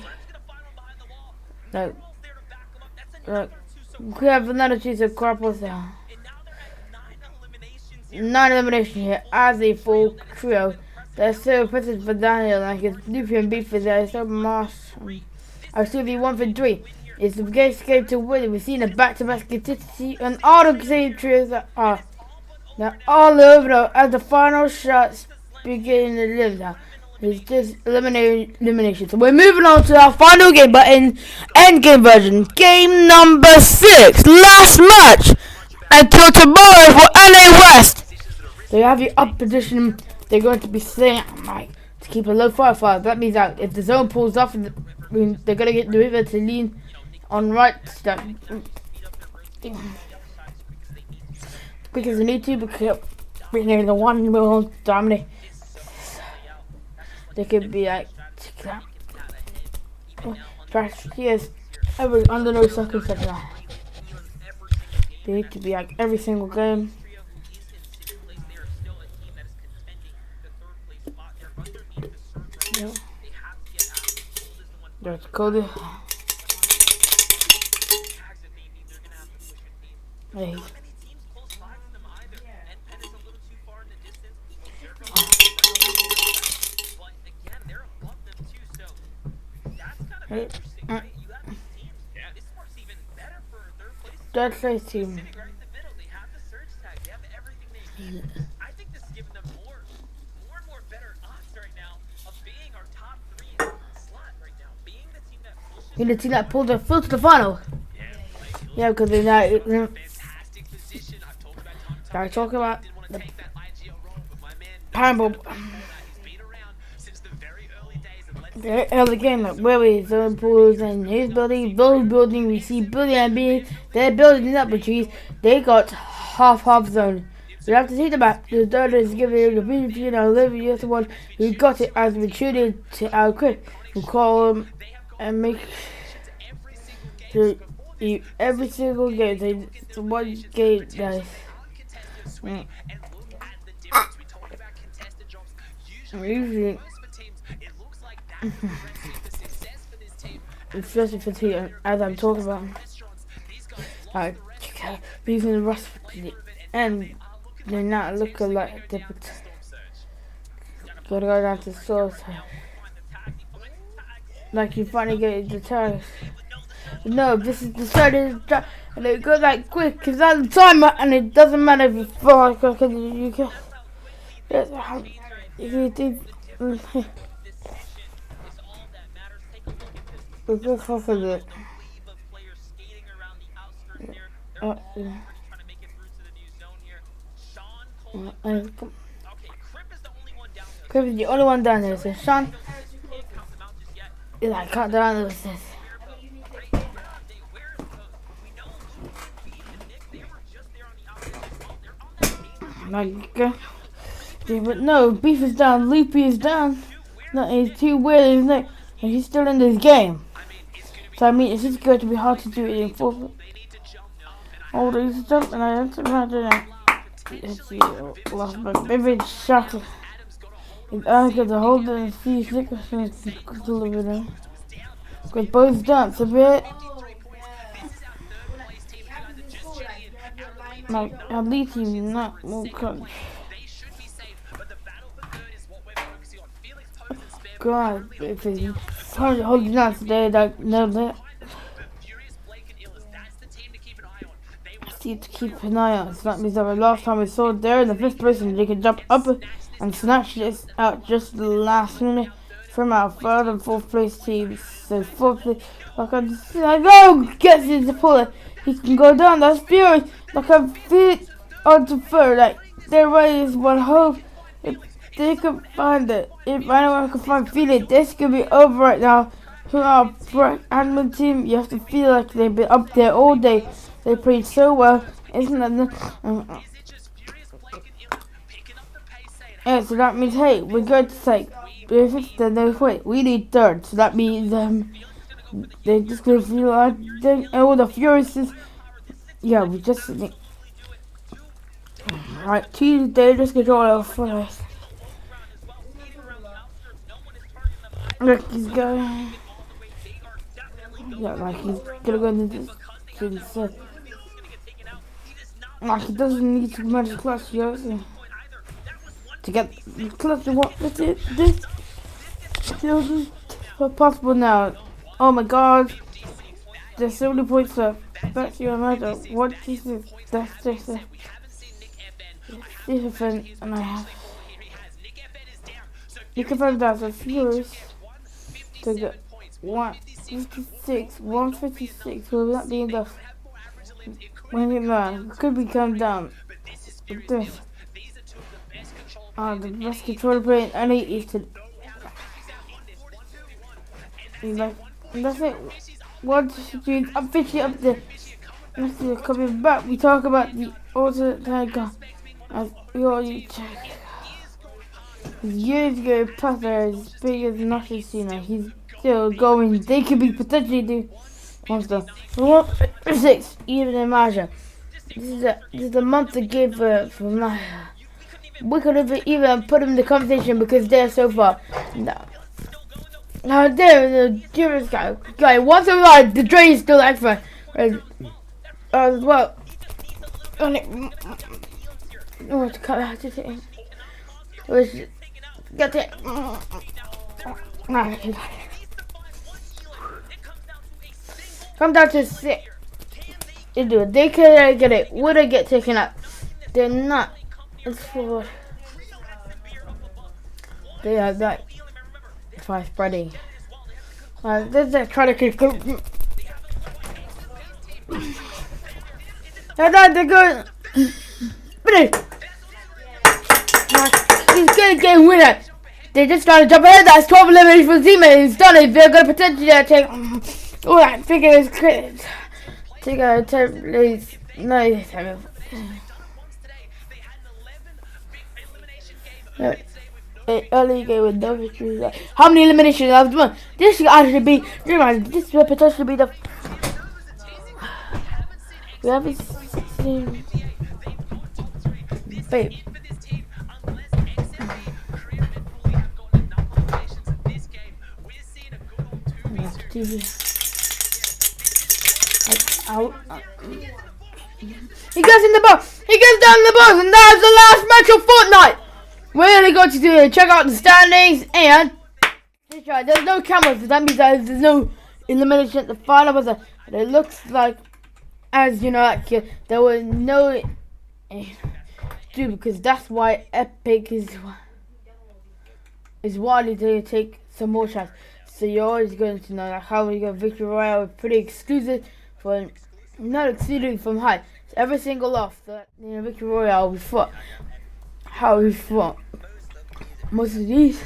have another choice of Corpus now. 9 eliminations here as a full trio. That's so impressive for Daniel, like it's Luffy and Beef is there, so Mars. Our CV 1 for 3. It's the game to win. We've seen a back-to-back consistency and all the same trios that are now all over though, as the final shots begin to live now. It's just elimination. So we're moving on to our final game, but in endgame version. Game number 6. Last match until tomorrow for NA West. They have your up position. They're going to be saying to keep a low fire. That means that if the zone pulls off, they're going to get the river to lean on right. Because they need to, because they're the one will dominate. They could be like yes, under no circumstances. They need to be like every single game. Yeah. There's Cody. Hey. That's nice team. I think this is giving them more and more better odds right now of being our top 3 slot right now. Being the team that pushes. You're the team that pulled their foot to the final. Yeah, because they're not. I talk about the Pineapple. The early game, like where we zone pools and his building, we see building and being they're building up with trees. They got half zone. We have to see the map. The third is giving the PvP and Olivia the one who got it as we treated to our quick. We call them and make sure every single game. So one game guys. Usually especially for team, as I'm talking about, like being the rest of the end, they're not looking like they gotta go down to source. Like you finally get the tires. No, this is the start of the and it goes like quick because that's the timer and it doesn't matter if you fall because you can. If you think. It's just half of it. Crip is the only one down there, so Sean is like cut down with this. Like, yeah, but no, Beef is down, Loopy is down. No, he's too weird, isn't it? And he's still in this game. So I mean, it's just going to be hard to do it in full. All these stuff, and I have to imagine that. Let's see, lost my vivid shot. It's going to hold it and see if it's a little bit. Because both dance a bit. Like, at least he's not more coach. God, if he's holding on today, like, no, that. I need to keep an eye on. So that means that the last time we saw it there in the fifth person, they can jump up and snatch this out just the last minute from our third and fourth place teams. So fourth place, like I just go gets it to pull it. He can go down. That's furious. Like I feel on the third. Like there is one hope. If they can find it, if anyone can find feeling, this could be over right now. For our admin team, you have to feel like they've been up there all day. They played so well, isn't that? Yeah, so that means, hey, we're going to say, wait, we need third. So that means they're just going to feel like, all the Furious is, yeah, we just need, right, Tuesday, just control our first. Look, he's going, yeah, like he's gonna go into this, like he doesn't need to manage clutch, you know, to get the clutch to what this feels possible now. Oh my god, there's so many points left. Back to your matter. What is this? That's just different, and I have. You can find that the Furious to get 156, 156. Will that be enough? When it man could become down. But this. The best controller player in NAE is to. Like, that's it. What you officially up there? Next year coming back, we talk about the alternate tiger. As we already check. Years ago, Puffer as big as Nashi Cena. He's still going. They could be potentially do monster. 6, even in Maja. This is a month to give for Maja. We could have even put him in the conversation because they're so far. No. Now there is a serious guy. Once a while, the drain is still extra. As well. Oh, to cut out to it. Get it. Come down to 6. They do it. They could get it. Would I get taken out? They're not. It's forward. They are that. If I spreading. They're trying to keep. They're going. He's gonna get a winner. They just gotta jump ahead. That's 12 eliminations for the teammate. He's done it. They're gonna potentially take. Oh, I figure it's great. Take a attempt, please. No, early game with no victories. How many eliminations have won? This should actually be. This will potentially be the. We haven't seen. Babe. TV. He gets in the box. He gets down in the box, and that's the last match of Fortnite. We're gonna go to check out the standings, and there's no cameras. So that means that there's no elimination at the final. But it looks like, as you know, like, there were no. Dude, because that's why Epic is widely to take some more shots. So you're always going to know like how we got Victory Royale pretty exclusive for not exclusive from high. So every single off that Victory Royale we fought. How we fought. Most of these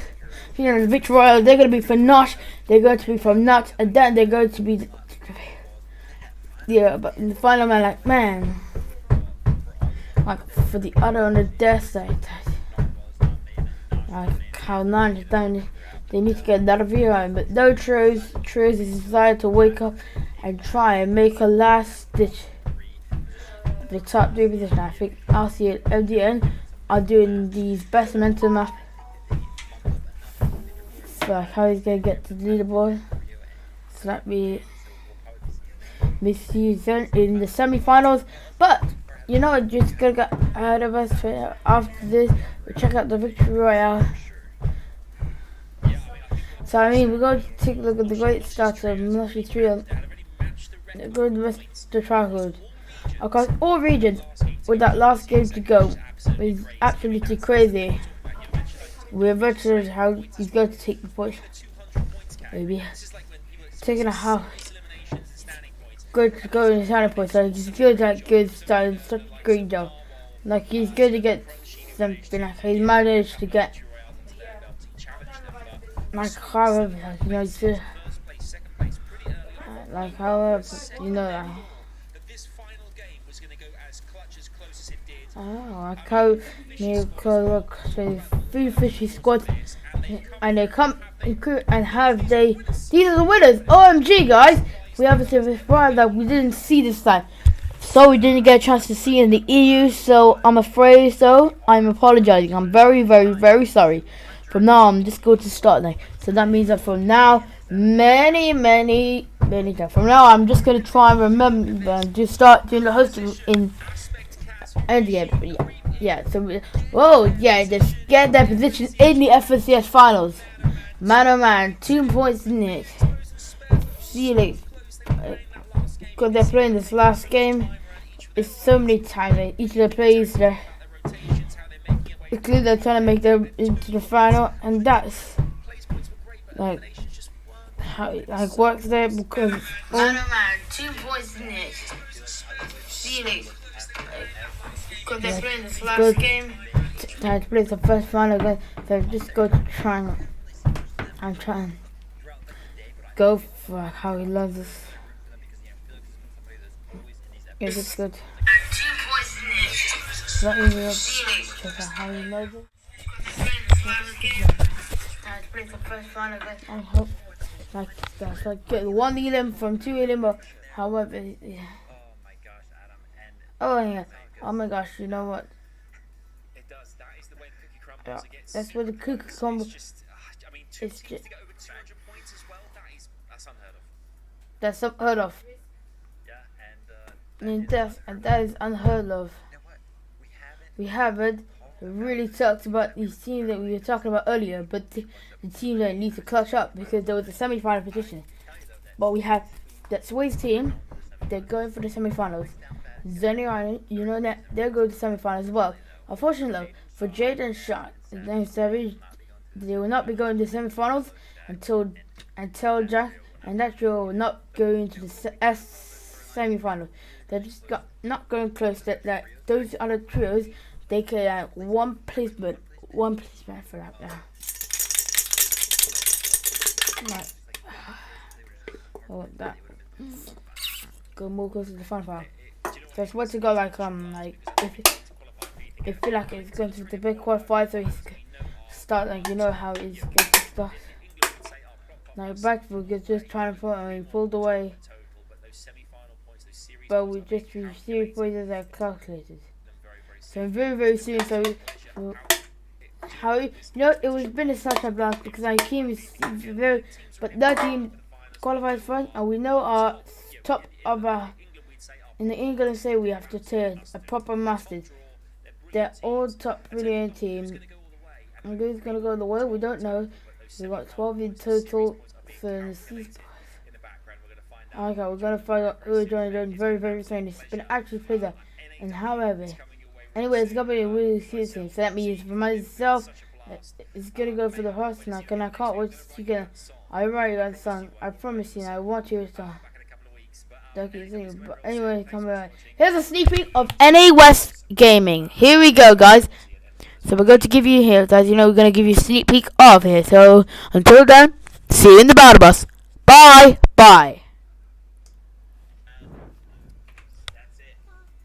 the Victory Royale, they're gonna be for Nosh, they're going to be from Nuts, and then they're going to be but in the final man like for the other on the death side. Like how 9 down. They need to get another view on, but no Troz has decided to wake up and try and make a last ditch. The top 3 position. I think RC and MDN are doing these best momentum map. So like how he's gonna get to the leaderboard. So that be this season in the semi-finals. But you know what, just gonna get ahead of us. After this, we'll check out the victory royale. So I mean, we're going to take a look at the great stats of Murphy 3 and go to the rest of the childhood. Across all regions, with that last game to go, is absolutely crazy. We're virtually how he's going to take the points. Maybe taking a half. Good to go in the standing points. Like he's good at good starting, such a great job. Like he's good to get something. Like he's managed to get. Like however, like, you know, he's good. Like however, you know, like. Oh, I co look so 3 fishy squads, and they come and have these are the winners. OMG guys, we have a service that we didn't see this time, so we didn't get a chance to see in the EU. So I'm afraid, so I'm apologizing. I'm very sorry. From now I'm just going to start now. So that means that from now, many times from now, I'm just gonna try and remember to start doing the hosting in. And yeah. So just get their position in the FNCS finals. Man oh man, 2 points in it. See you later. Because they're playing this last game. It's so many times. Each of the players they're trying to make them into the final, and that's like how it like works there because. Man oh man, 2 points in it. See you later. Because they're playing this last game. Time to play the first final again. So just go to try and try and go for how he loves us. Yeah, that's good. So that means we'll check out how he loves it. Time to play the first final again. I hope like get 1 elim from 2 elim, but however, yeah. Oh yeah. Oh my gosh, you know what? It does. That is the way the cookie crumbles. Yeah, It gets, that's where the cookie crumbles. I mean, it's just just to get over 200 points as well. That's unheard of. That's unheard of. Yeah, And that is unheard of. You know what? We haven't really talked about these teams that we were talking about earlier, but the team that need to clutch up because there was a semi-final position. But we have that Sway's team. They're going for the semi-finals. Zenny Island, you know that they're going to semi-finals as well. Unfortunately, for Jade and Shot, and Savage, they will not be going to semi-finals until Jack and that trio will not go into the semi-final. They're just not going close. That those other trios, they can one placement for that now. Like, that go more close to the final. So it's what to go like if feel like it's going to the big qualifier, so he's start like you know how it's going to start. Now Backfield is just trying to pulled away, but we just received points that are calculated. So very soon. So how you know it was been such a blast because our team is very, but that team qualifies first, and we know our top of our. In the England say we have to turn a proper masters. They're all top brilliant teams. And who's gonna go the way? We don't know. We've got 12 in total for the season. Okay, we're gonna find out who is joining very soon. It's been actually played that. And however, anyway, it's gonna be a really serious team. So that means for myself, it's gonna go for the horse now. And I can't wait to see again. I write that song. I promise you. I want you to. But anyway, come on. Here's a sneak peek of NA West Gaming. Here we go, guys. So we're going to give you here, as you know, we're going to give you a sneak peek of here. So until then, see you in the battle bus. Bye. That's it.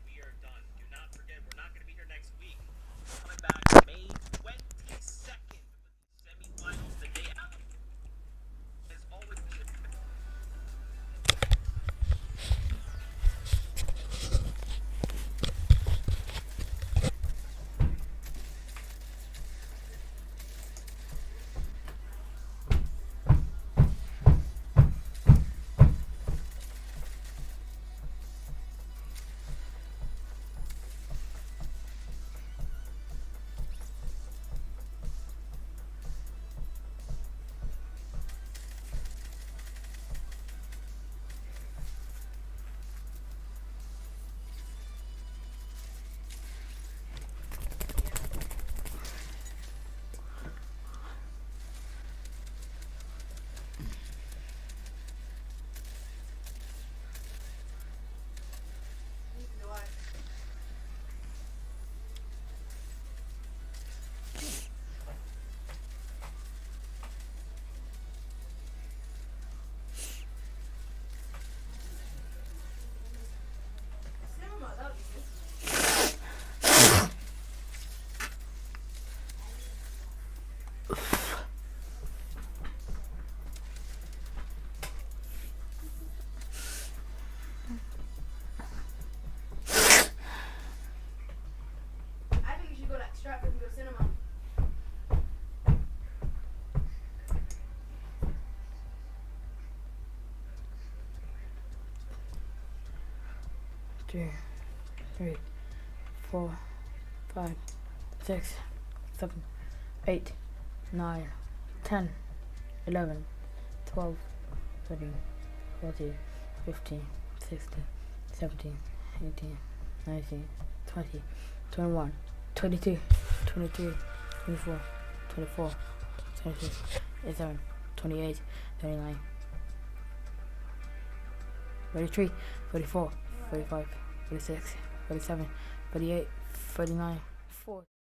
We are done. Do not forget, we're not going to be here next week. Coming back May 22nd. I think you should go like strap and go cinema. Two, 3, 4, 5, 6, 7, 8, 9, 10, 11, 12, 13, 14, 15, 16, 17, 18, 19, 20, 21, 22, 23, 24, 24, 26, 27, 28, 29, 33, 34, 45, 46, 47, 48, 49, 40.